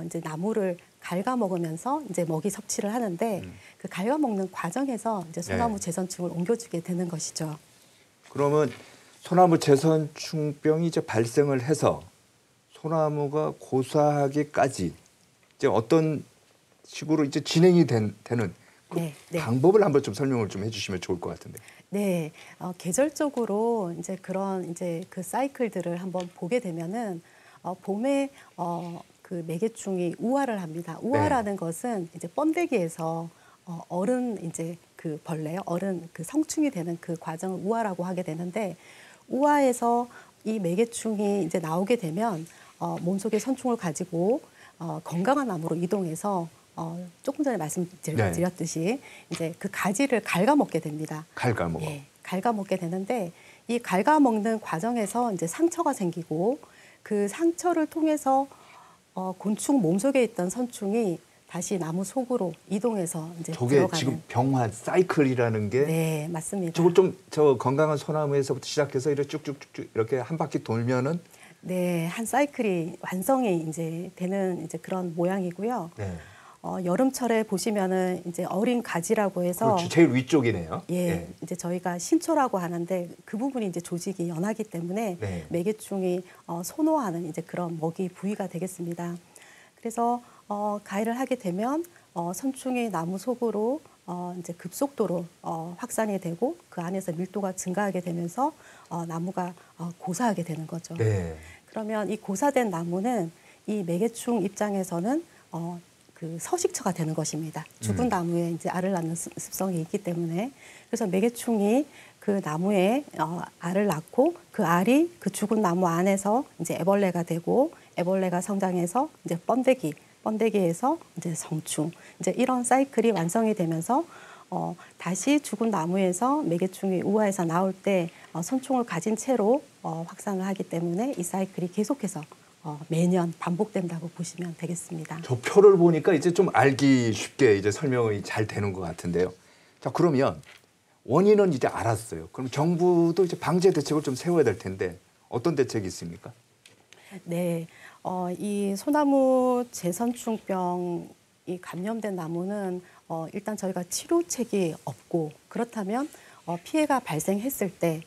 이제 나무를 갉아먹으면서 이제 먹이 섭취를 하는데 그 갉아먹는 과정에서 이제 소나무 재선충을 옮겨주게 되는 것이죠. 그러면 소나무 재선충병이 이제 발생을 해서 소나무가 고사하기까지 이제 어떤 식으로 이제 진행이 되는 그 방법을 한번 좀 설명을 좀 해주시면 좋을 것 같은데. 네, 계절적으로 이제 그런 이제 그 사이클들을 한번 보게 되면은 봄에 그 매개충이 우화를 합니다. 우화라는 것은 이제 번데기에서 어른 이제 그 벌레요, 어른 그 성충이 되는 그 과정을 우화라고 하게 되는데 우화에서 이 매개충이 이제 나오게 되면 몸속에 선충을 가지고 건강한 나무로 이동해서 조금 전에 말씀드렸듯이 이제 그 가지를 갉아먹게 됩니다. 갉아먹어. 예, 갉아먹게 되는데 이 갉아먹는 과정에서 이제 상처가 생기고 그 상처를 통해서 곤충 몸속에 있던 선충이 다시 나무 속으로 이동해서 이제 저게 들어가는. 지금 병환 사이클이라는 게. 네, 맞습니다. 저걸 좀 저 건강한 소나무에서부터 시작해서 이렇게 쭉쭉쭉 이렇게 한 바퀴 돌면은. 네, 한 사이클이 완성이 이제 되는 이제 그런 모양이고요. 네. 여름철에 보시면은 이제 어린 가지라고 해서 그렇죠. 제일 위쪽이네요. 예, 이제 저희가 신초라고 하는데 그 부분이 이제 조직이 연하기 때문에 매개충이 선호하는 이제 그런 먹이 부위가 되겠습니다. 그래서 가해를 하게 되면 선충이 나무 속으로 이제 급속도로 확산이 되고 그 안에서 밀도가 증가하게 되면서 나무가 고사하게 되는 거죠. 네. 그러면 이 고사된 나무는 이 매개충 입장에서는 그 서식처가 되는 것입니다. 죽은 나무에 이제 알을 낳는 습성이 있기 때문에 그래서 매개충이 그 나무에 알을 낳고 그 알이 그 죽은 나무 안에서 이제 애벌레가 되고 애벌레가 성장해서 이제 번데기에서 이제 성충 이제 이런 사이클이 완성이 되면서 다시 죽은 나무에서 매개충이 우화에서 나올 때 선충을 가진 채로 확산을 하기 때문에 이 사이클이 계속해서 매년 반복된다고 보시면 되겠습니다. 저 표를 보니까 이제 좀 알기 쉽게 이제 설명이 잘 되는 것 같은데요. 자, 그러면 원인은 이제 알았어요. 그럼 정부도 이제 방제 대책을 좀 세워야 될 텐데 어떤 대책이 있습니까? 네, 이 소나무 재선충병이 감염된 나무는 일단 저희가 치료책이 없고 그렇다면 피해가 발생했을 때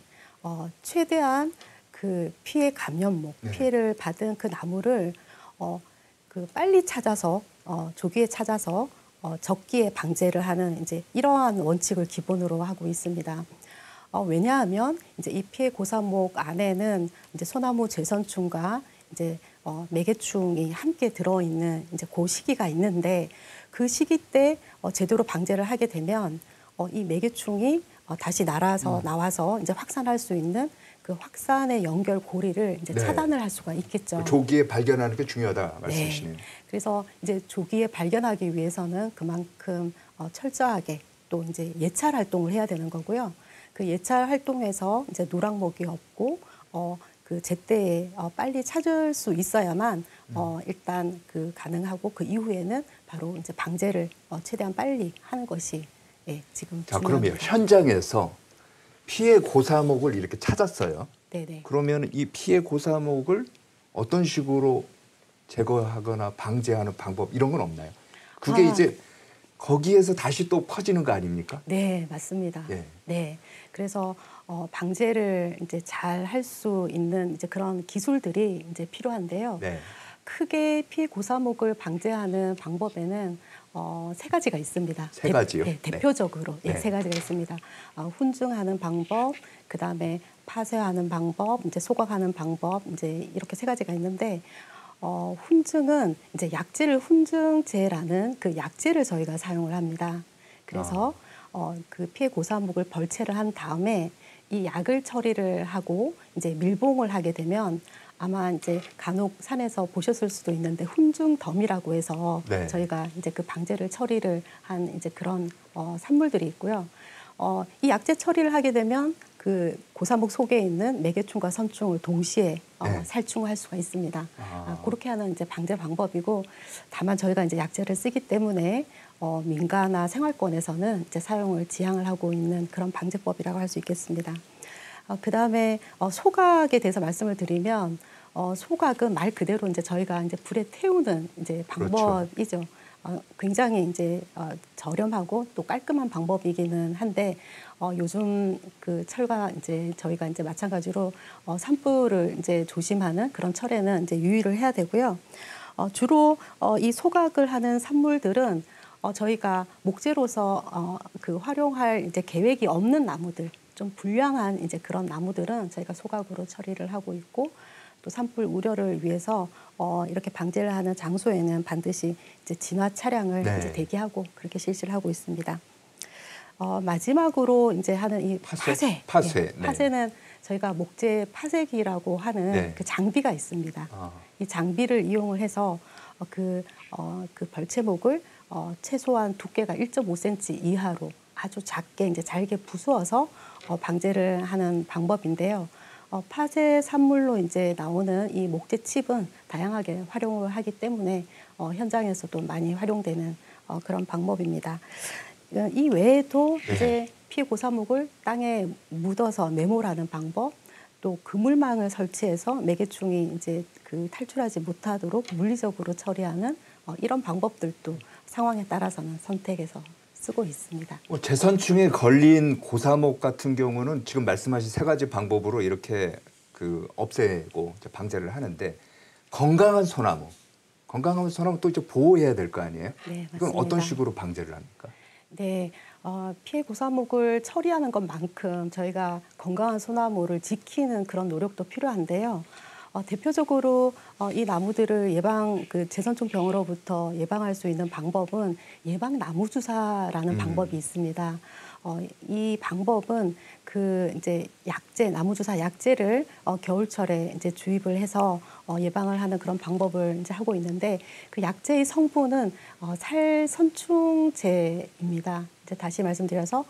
최대한 그 피해 감염목, 피해를 받은 그 나무를 그 빨리 찾아서 조기에 찾아서 적기에 방제를 하는 이제 이러한 원칙을 기본으로 하고 있습니다. 왜냐하면 이제 이 피해 고사목 안에는 이제 소나무 재선충과 이제 매개충이 함께 들어있는 이제 그 시기가 있는데 그 시기 때 제대로 방제를 하게 되면 이 매개충이 다시 나와서 이제 확산할 수 있는 그 확산의 연결 고리를 이제 차단을 할 수가 있겠죠. 조기에 발견하는 게 중요하다 말씀이시네요. 그래서 이제 조기에 발견하기 위해서는 그만큼 철저하게 또 이제 예찰 활동을 해야 되는 거고요. 그 예찰 활동에서 이제 노랑목이 없고 그 제때에 빨리 찾을 수 있어야만 일단 그 가능하고 그 이후에는 바로 이제 방제를 최대한 빨리 하는 것이 지금 자, 그러면 현장에서 피해 고사목을 이렇게 찾았어요. 네네. 그러면 이 피해 고사목을 어떤 식으로 제거하거나 방제하는 방법 이런 건 없나요? 그게 이제 거기에서 다시 또 퍼지는 거 아닙니까? 네, 맞습니다. 네. 그래서 방제를 이제 잘 할 수 있는 이제 그런 기술들이 이제 필요한데요. 크게 피해 고사목을 방제하는 방법에는 세 가지가 있습니다. 세 가지요? 대표적으로 세 가지가 있습니다. 훈증하는 방법, 그다음에 파쇄하는 방법, 이제 소각하는 방법, 이제 이렇게 세 가지가 있는데 훈증은 이제 약재를 훈증제라는 그 약재를 저희가 사용을 합니다. 그래서 그 피해 고사목을 벌채를 한 다음에 이 약을 처리를 하고 이제 밀봉을 하게 되면 아마 이제 간혹 산에서 보셨을 수도 있는데 훈증덤이라고 해서 저희가 이제 그 방제를 처리를 한 이제 그런 산물들이 있고요. 이 약재 처리를 하게 되면 그 고사목 속에 있는 매개충과 선충을 동시에 살충을 할 수가 있습니다. 그렇게 하는 이제 방제 방법이고, 다만 저희가 이제 약재를 쓰기 때문에 민가나 생활권에서는 이제 사용을 지향을 하고 있는 그런 방제법이라고 할 수 있겠습니다. 그다음에 소각에 대해서 말씀을 드리면, 소각은 말 그대로 이제 저희가 이제 불에 태우는 이제 방법이죠. 그렇죠. 굉장히 이제 저렴하고 또 깔끔한 방법이기는 한데, 요즘 그 철과 이제 저희가 이제 마찬가지로 산불을 이제 조심하는 그런 철에는 이제 유의를 해야 되고요. 주로 이 소각을 하는 산물들은 저희가 목재로서 그 활용할 이제 계획이 없는 나무들, 좀 불량한 이제 그런 나무들은 저희가 소각으로 처리를 하고 있고, 또 산불 우려를 위해서 이렇게 방제를 하는 장소에는 반드시 이제 진화 차량을 이제 대기하고 그렇게 실시를 하고 있습니다. 마지막으로 이제 하는 이 파쇄. 파쇄는 저희가 목재 파쇄기라고 하는 그 장비가 있습니다. 이 장비를 이용을 해서 그 벌채목을 최소한 두께가 1.5cm 이하로 아주 작게 이제 잘게 부수어서 방제를 하는 방법인데요. 파쇄 산물로 이제 나오는 이 목재 칩은 다양하게 활용을 하기 때문에 현장에서도 많이 활용되는 그런 방법입니다. 이 외에도 이제 피해 고사목을 땅에 묻어서 매몰하는 방법, 또 그물망을 설치해서 매개충이 이제 그 탈출하지 못하도록 물리적으로 처리하는 이런 방법들도 상황에 따라서는 선택해서 쓰고 있습니다. 재선충에 걸린 고사목 같은 경우는 지금 말씀하신 세 가지 방법으로 이렇게 그 없애고 이제 방제를 하는데, 건강한 소나무 또 이제 보호해야 될 거 아니에요? 네, 맞습니다. 이건 어떤 식으로 방제를 합니까? 네, 피해 고사목을 처리하는 것만큼 저희가 건강한 소나무를 지키는 그런 노력도 필요한데요. 대표적으로 이 나무들을 재선충 병으로부터 예방할 수 있는 방법은 예방 나무 주사라는 방법이 있습니다. 이 방법은 그 이제 약재, 나무 주사 약재를 겨울철에 이제 주입을 해서 예방을 하는 그런 방법을 이제 하고 있는데, 그 약재의 성분은 살선충제입니다. 이제 다시 말씀드려서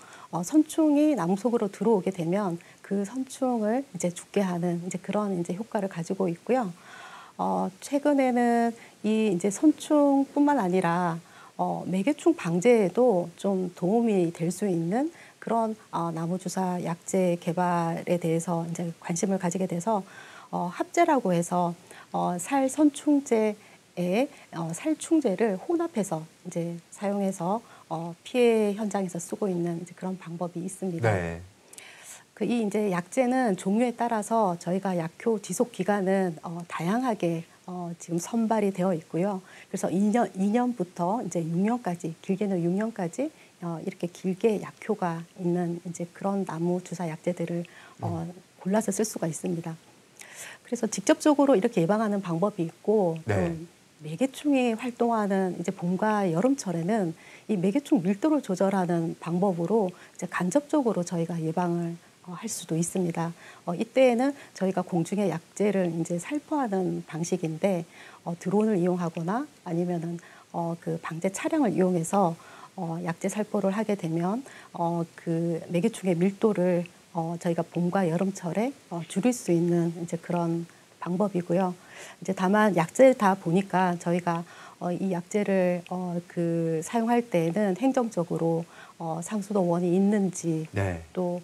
선충이 나무 속으로 들어오게 되면 그 선충을 이제 죽게 하는 이제 그런 이제 효과를 가지고 있고요. 최근에는 이 이제 선충뿐만 아니라 매개충 방제에도 좀 도움이 될 수 있는 그런 나무 주사 약재 개발에 대해서 이제 관심을 가지게 돼서 합재라고 해서 살선충제에 살충제를 혼합해서 이제 사용해서 피해 현장에서 쓰고 있는 이제 그런 방법이 있습니다. 네. 이 이제 약재는 종류에 따라서 저희가 약효 지속 기간은 다양하게 지금 선발이 되어 있고요. 그래서 2년부터 이제 6년까지, 길게는 6년까지 이렇게 길게 약효가 있는 이제 그런 나무 주사 약재들을 골라서 쓸 수가 있습니다. 그래서 직접적으로 이렇게 예방하는 방법이 있고, 또 매개충이 활동하는 이제 봄과 여름철에는 이 매개충 밀도를 조절하는 방법으로 이제 간접적으로 저희가 예방을 할 수도 있습니다. 이때에는 저희가 공중에 약재를 이제 살포하는 방식인데, 드론을 이용하거나 아니면은 그 방제 차량을 이용해서 약재 살포를 하게 되면 그 매개충의 밀도를 저희가 봄과 여름철에 줄일 수 있는 이제 그런 방법이고요. 이제 다만 약재다 보니까 저희가 이 약재를 그 사용할 때에는 행정적으로 상수도원이 있는지, 또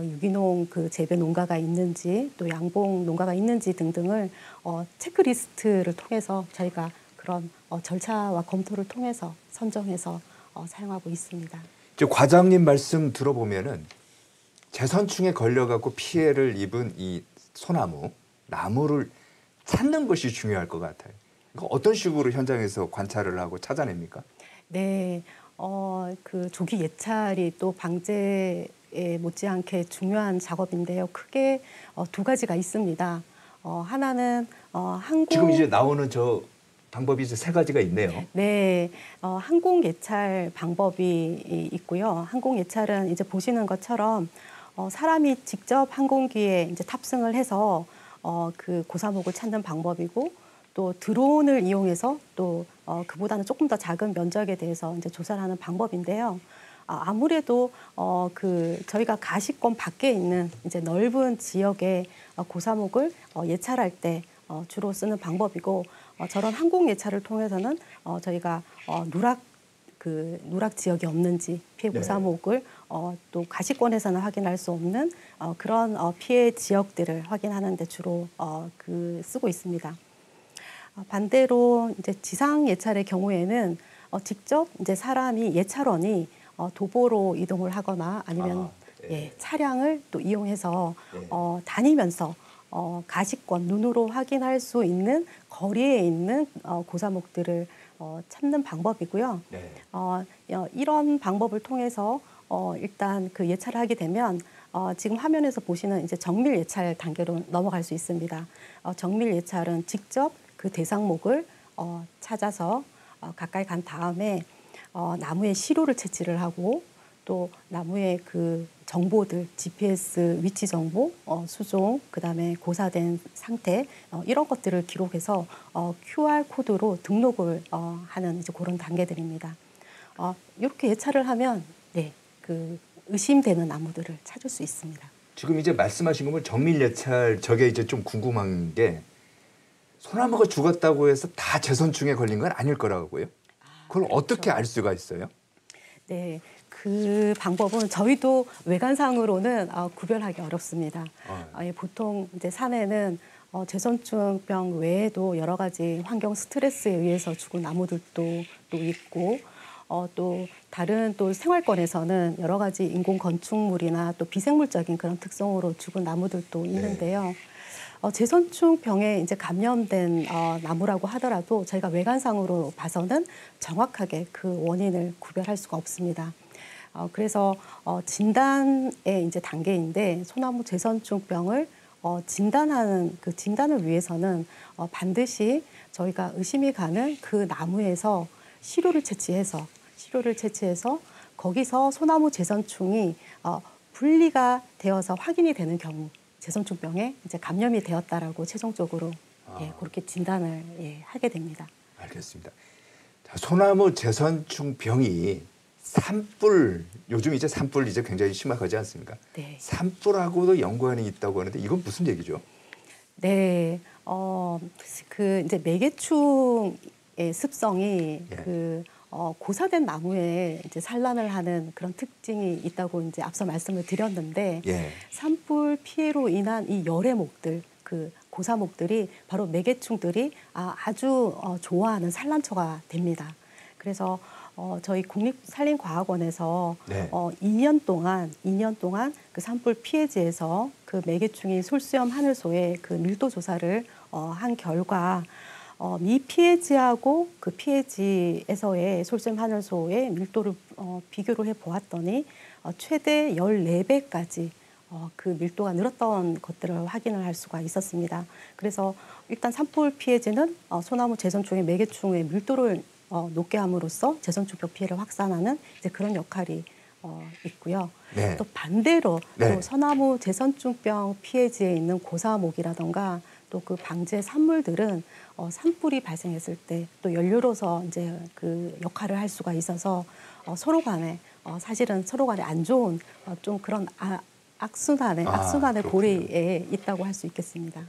유기농 그 재배 농가가 있는지, 또 양봉 농가가 있는지 등등을 체크리스트를 통해서 저희가 그런 절차와 검토를 통해서 선정해서 사용하고 있습니다. 이제 과장님 말씀 들어보면은 재선충에 걸려갖고 피해를 입은 이 소나무, 나무를 찾는 것이 중요할 것 같아요. 어떤 식으로 현장에서 관찰을 하고 찾아냅니까? 네, 그 조기 예찰이 또 방제에 못지않게 중요한 작업인데요. 크게 두 가지가 있습니다. 하나는 지금 이제 나오는 저 방법이 이제 세 가지가 있네요. 네, 항공 예찰 방법이 있고요. 항공 예찰은 이제 보시는 것처럼 사람이 직접 항공기에 이제 탑승을 해서 그 고사목을 찾는 방법이고, 또 드론을 이용해서 또 그보다는 조금 더 작은 면적에 대해서 이제 조사를 하는 방법인데요. 아무래도 저희가 가시권 밖에 있는 이제 넓은 지역의 고사목을 예찰할 때 주로 쓰는 방법이고 저런 항공 예찰을 통해서는 저희가 누락 지역이 없는지 피해 고사목을 또 가시권에서는 확인할 수 없는 그런 피해 지역들을 확인하는 데 주로 쓰고 있습니다. 반대로 이제 지상 예찰의 경우에는 직접 이제 예찰원이 도보로 이동을 하거나 아니면 차량을 또 이용해서 다니면서 가시권 눈으로 확인할 수 있는 거리에 있는 고사목들을 찾는 방법이고요. 이런 방법을 통해서 일단 그 예찰을 하게 되면 지금 화면에서 보시는 이제 정밀 예찰 단계로 넘어갈 수 있습니다. 정밀 예찰은 직접 그 대상목을 찾아서 가까이 간 다음에 나무에 시료를 채취를 하고 또 나무의 그 정보들, GPS 위치 정보, 수종, 그다음에 고사된 상태 이런 것들을 기록해서 QR 코드로 등록을 하는 이제 그런 단계들입니다. 이렇게 예찰을 하면 그 의심되는 나무들을 찾을 수 있습니다. 지금 이제 말씀하신 거면 정밀 예찰 저게 이제 좀 궁금한 게 소나무가 죽었다고 해서 다 재선충에 걸린 건 아닐 거라고요? 그걸 그렇죠. 어떻게 알 수가 있어요? 네, 그 방법은 저희도 외관상으로는 구별하기 어렵습니다. 보통 이제 산에는 재선충병 외에도 여러 가지 환경 스트레스에 의해서 죽은 나무들도 또 있고 또 다른 또 생활권에서는 여러 가지 인공 건축물이나 또 비생물적인 그런 특성으로 죽은 나무들도 있는데요. 재선충병에 이제 감염된 나무라고 하더라도 저희가 외관상으로 봐서는 정확하게 그 원인을 구별할 수가 없습니다. 그래서 진단의 이제 단계인데 소나무 재선충병을 진단하는 그 진단을 위해서는 반드시 저희가 의심이 가는 그 나무에서 시료를 채취해서 거기서 소나무 재선충이 분리가 되어서 확인이 되는 경우 재선충병에 이제 감염이 되었다라고 최종적으로 그렇게 진단을 하게 됩니다. 알겠습니다. 자, 소나무 재선충병이 산불 요즘 이제 산불 이제 굉장히 심각하지 않습니까? 네. 산불하고도 연관이 있다고 하는데 이건 무슨 얘기죠? 네, 그 이제 매개충의 습성이 고사된 나무에 이제 산란을 하는 그런 특징이 있다고 이제 앞서 말씀을 드렸는데 산불 피해로 인한 이 열애목들, 그 고사목들이 바로 매개충들이 아주 좋아하는 산란처가 됩니다. 그래서 저희 국립산림과학원에서 2년 동안 그 산불 피해지에서 그 매개충인 솔수염 하늘소의 그 밀도 조사를 한 결과 미 피해지하고 그 피해지에서의 솔수염 하늘소의 밀도를 비교를 해보았더니 최대 14배까지 그 밀도가 늘었던 것들을 확인을 할 수가 있었습니다. 그래서 일단 산불 피해지는 소나무 재선충의 매개충의 밀도를 높게 함으로써 재선충병 피해를 확산하는 이제 그런 역할이 있고요. 또 반대로 또 소나무 재선충병 피해지에 있는 고사목이라던가 또 그 방제 산물들은 산불이 발생했을 때 또 연료로서 이제 그 역할을 할 수가 있어서 서로 간에 사실은 서로 간에 안 좋은 좀 그런 악순환의 고리에 있다고 할 수 있겠습니다.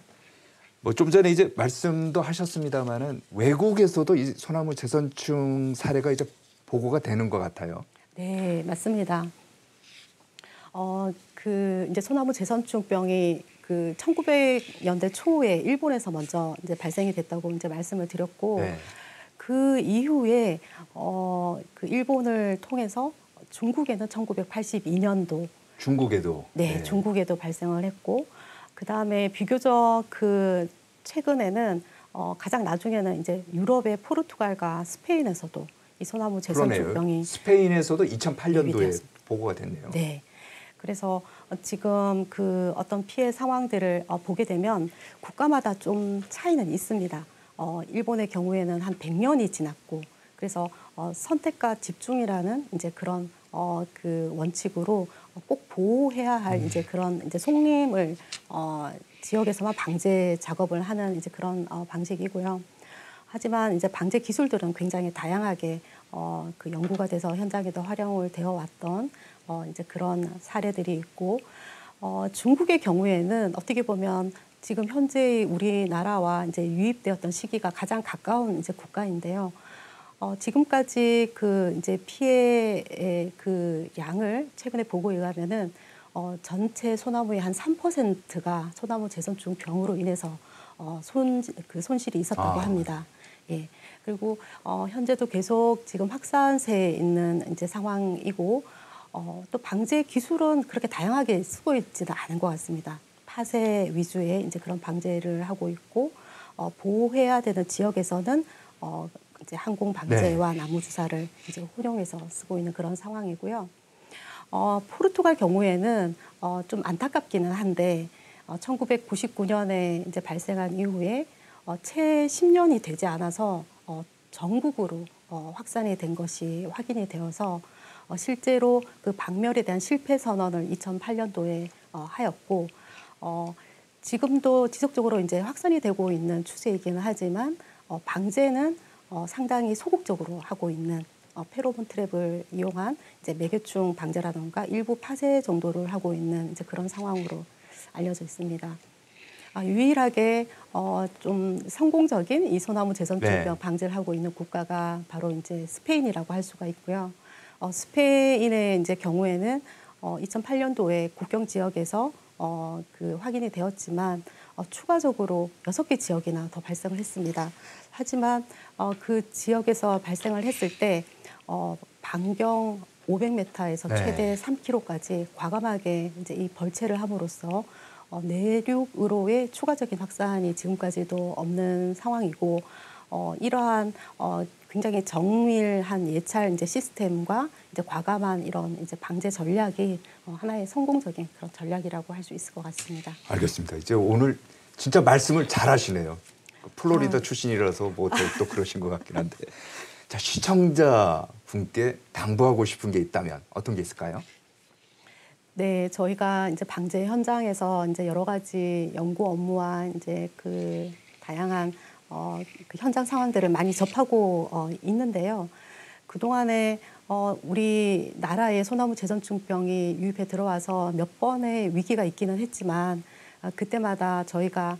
뭐 좀 전에 이제 말씀도 하셨습니다마는 외국에서도 이 소나무 재선충 사례가 이제 보고가 되는 것 같아요. 네, 맞습니다. 그 이제 소나무 재선충병이 그 1900년대 초에 일본에서 먼저 이제 발생이 됐다고 이제 말씀을 드렸고 그 이후에 그 일본을 통해서 중국에는 1982년도 중국에도 중국에도 발생을 했고 그 다음에 비교적 그 최근에는 가장 나중에는 이제 유럽의 포르투갈과 스페인에서도 이 소나무 재선충병이 스페인에서도 2008년도에 보고가 됐네요. 네. 그래서 지금 그 어떤 피해 상황들을 보게 되면 국가마다 좀 차이는 있습니다. 일본의 경우에는 한 100년이 지났고 그래서 선택과 집중이라는 이제 그런 그 원칙으로 꼭 보호해야 할 이제 그런 이제 속림을 지역에서만 방제 작업을 하는 이제 그런 방식이고요. 하지만 이제 방제 기술들은 굉장히 다양하게 그 연구가 돼서 현장에도 활용을 되어 왔던 이제 그런 사례들이 있고 중국의 경우에는 어떻게 보면 지금 현재 우리나라와 이제 유입되었던 시기가 가장 가까운 이제 국가인데요. 지금까지 그 이제 피해의 그 양을 최근에 보고에 의하면은 전체 소나무의 한 3%가 소나무 재선충 병으로 인해서 손실이 있었다고 합니다. 예. 그리고 현재도 계속 지금 확산세에 있는 이제 상황이고 또 방제 기술은 그렇게 다양하게 쓰고 있지는 않은 것 같습니다. 파쇄 위주의 이제 그런 방제를 하고 있고 보호해야 되는 지역에서는 이제 항공 방제와 나무 주사를 이제 활용해서 쓰고 있는 그런 상황이고요. 포르투갈 경우에는 좀 안타깝기는 한데 1999년에 이제 발생한 이후에 채 10년이 되지 않아서 전국으로 확산이 된 것이 확인이 되어서 실제로 그 박멸에 대한 실패 선언을 2008년도에 하였고 지금도 지속적으로 이제 확산이 되고 있는 추세이기는 하지만 방제는 상당히 소극적으로 하고 있는 페로몬 트랩을 이용한 이제 매개충 방제라던가 일부 파쇄 정도를 하고 있는 이제 그런 상황으로 알려져 있습니다. 유일하게 좀 성공적인 이 소나무 재선충병 방제를 하고 있는 국가가 바로 이제 스페인이라고 할 수가 있고요. 스페인의 이제 경우에는 2008년도에 국경 지역에서 그 확인이 되었지만 추가적으로 6개 지역이나 더 발생을 했습니다. 하지만 그 지역에서 발생을 했을 때 반경 500m에서 최대 3km까지 과감하게 이제 이 벌채를 함으로써 내륙으로의 추가적인 확산이 지금까지도 없는 상황이고 이러한 굉장히 정밀한 예찰 이제 시스템과 이제 과감한 이런 이제 방제 전략이 하나의 성공적인 그런 전략이라고 할 수 있을 것 같습니다. 알겠습니다. 이제 오늘 진짜 말씀을 잘하시네요. 플로리다 출신이라서 뭐 또 그러신 것 같긴 한데, 자 시청자 분께 당부하고 싶은 게 있다면 어떤 게 있을까요? 네, 저희가 이제 방제 현장에서 이제 여러 가지 연구 업무와 이제 그 다양한 그 현장 상황들을 많이 접하고 있는데요. 그동안에 우리나라에 소나무 재선충병이 유입해 들어와서 몇 번의 위기가 있기는 했지만 그때마다 저희가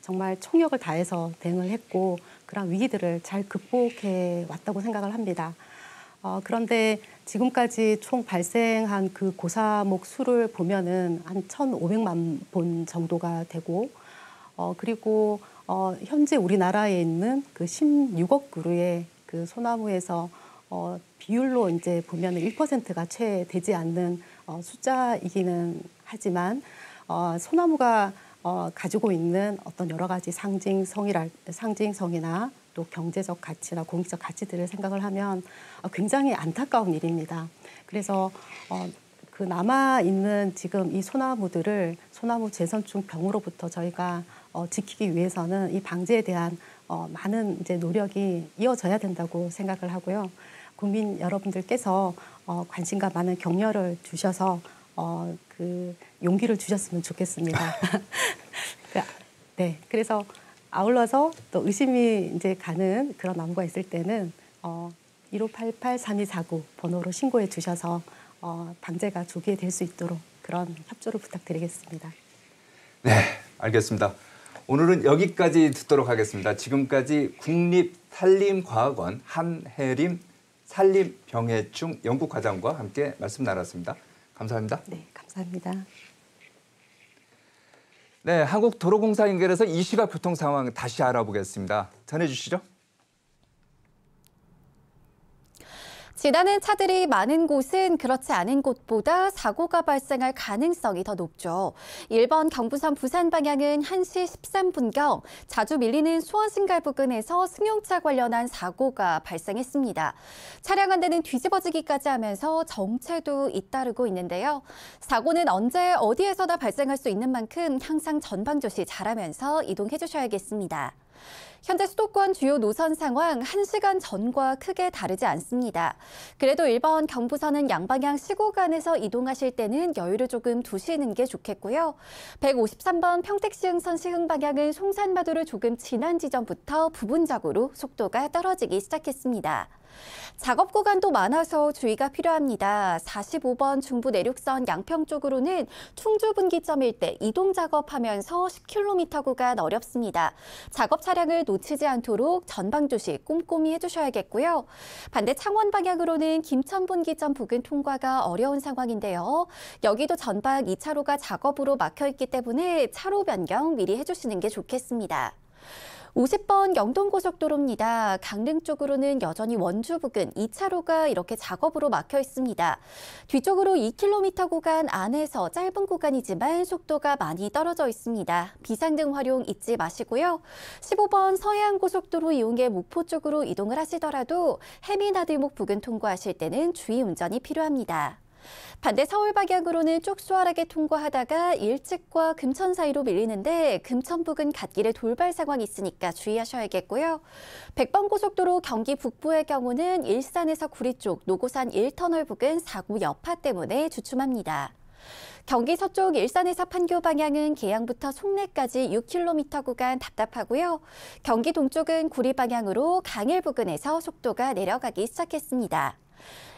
정말 총력을 다해서 대응을 했고 그런 위기들을 잘 극복해 왔다고 생각을 합니다. 그런데 지금까지 총 발생한 그 고사목 수를 보면은 한 1,500만 본 정도가 되고 그리고 현재 우리나라에 있는 그 16억 그루의 그 소나무에서 비율로 이제 보면 1%가 채 되지 않는 숫자이기는 하지만 소나무가 가지고 있는 어떤 여러 가지 상징성이나 또 경제적 가치나 공익적 가치들을 생각을 하면 굉장히 안타까운 일입니다. 그래서 그 남아있는 지금 이 소나무들을 소나무 재선충 병으로부터 저희가 지키기 위해서는 이 방제에 대한 많은 이제 노력이 이어져야 된다고 생각을 하고요. 국민 여러분들께서 관심과 많은 격려를 주셔서 그 용기를 주셨으면 좋겠습니다. 네, 그래서 아울러서 또 의심이 이제 가는 그런 나무가 있을 때는 1588-3249 번호로 신고해 주셔서 방제가 조기에 될 수 있도록 그런 협조를 부탁드리겠습니다. 네, 알겠습니다. 오늘은 여기까지 듣도록 하겠습니다. 지금까지 국립산림과학원 한혜림 산림병해충 연구과장과 함께 말씀 나눴습니다. 감사합니다. 네, 감사합니다. 네, 한국도로공사 연결해서 이 시각 교통 상황 다시 알아보겠습니다. 전해주시죠. 지나는 차들이 많은 곳은 그렇지 않은 곳보다 사고가 발생할 가능성이 더 높죠. 1번 경부선 부산 방향은 1시 13분경 자주 밀리는 수원신갈 부근에서 승용차 관련한 사고가 발생했습니다. 차량 한 대는 뒤집어지기까지 하면서 정체도 잇따르고 있는데요. 사고는 언제 어디에서나 발생할 수 있는 만큼 항상 전방조시 잘하면서 이동해 주셔야겠습니다. 현재 수도권 주요 노선 상황 1시간 전과 크게 다르지 않습니다. 그래도 1번 경부선은 양방향 시구간에서 이동하실 때는 여유를 조금 두시는 게 좋겠고요. 153번 평택시흥선 시흥 방향은 송산마도를 조금 지난 지점부터 부분적으로 속도가 떨어지기 시작했습니다. 작업 구간도 많아서 주의가 필요합니다. 45번 중부 내륙선 양평 쪽으로는 충주 분기점일 때 이동 작업하면서 10km 구간 어렵습니다. 작업 차량을 놓치지 않도록 전방 주시 꼼꼼히 해주셔야겠고요. 반대 창원 방향으로는 김천 분기점 부근 통과가 어려운 상황인데요. 여기도 전방 2차로가 작업으로 막혀있기 때문에 차로 변경 미리 해주시는 게 좋겠습니다. 50번 영동고속도로입니다. 강릉 쪽으로는 여전히 원주 부근 2차로가 이렇게 작업으로 막혀 있습니다. 뒤쪽으로 2km 구간 안에서 짧은 구간이지만 속도가 많이 떨어져 있습니다. 비상등 활용 잊지 마시고요. 15번 서해안고속도로 이용해 목포 쪽으로 이동을 하시더라도 해미나들목 부근 통과하실 때는 주의 운전이 필요합니다. 반대 서울 방향으로는 쭉 수월하게 통과하다가 일찍과 금천 사이로 밀리는데 금천 부근 갓길에 돌발 상황이 있으니까 주의하셔야겠고요. 100번 고속도로 경기 북부의 경우는 일산에서 구리 쪽 노고산 1터널 부근 사고 여파 때문에 주춤합니다. 경기 서쪽 일산에서 판교 방향은 계양부터 송내까지 6km 구간 답답하고요. 경기 동쪽은 구리 방향으로 강일 부근에서 속도가 내려가기 시작했습니다.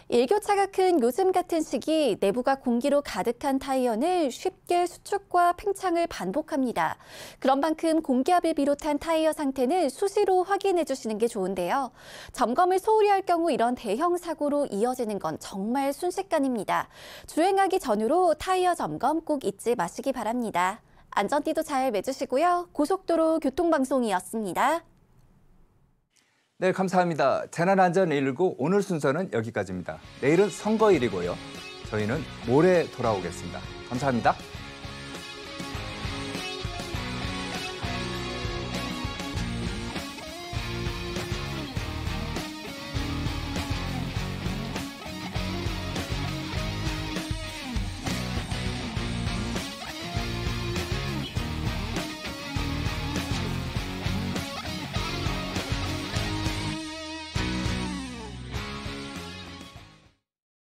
일교차가 큰 요즘 같은 시기 내부가 공기로 가득한 타이어는 쉽게 수축과 팽창을 반복합니다. 그런 만큼 공기압을 비롯한 타이어 상태는 수시로 확인해 주시는 게 좋은데요. 점검을 소홀히 할 경우 이런 대형 사고로 이어지는 건 정말 순식간입니다. 주행하기 전후로 타이어 점검 꼭 잊지 마시기 바랍니다. 안전띠도 잘 매주시고요. 고속도로 교통방송이었습니다. 네, 감사합니다. 재난안전 119 오늘 순서는 여기까지입니다. 내일은 선거일이고요. 저희는 모레 돌아오겠습니다. 감사합니다.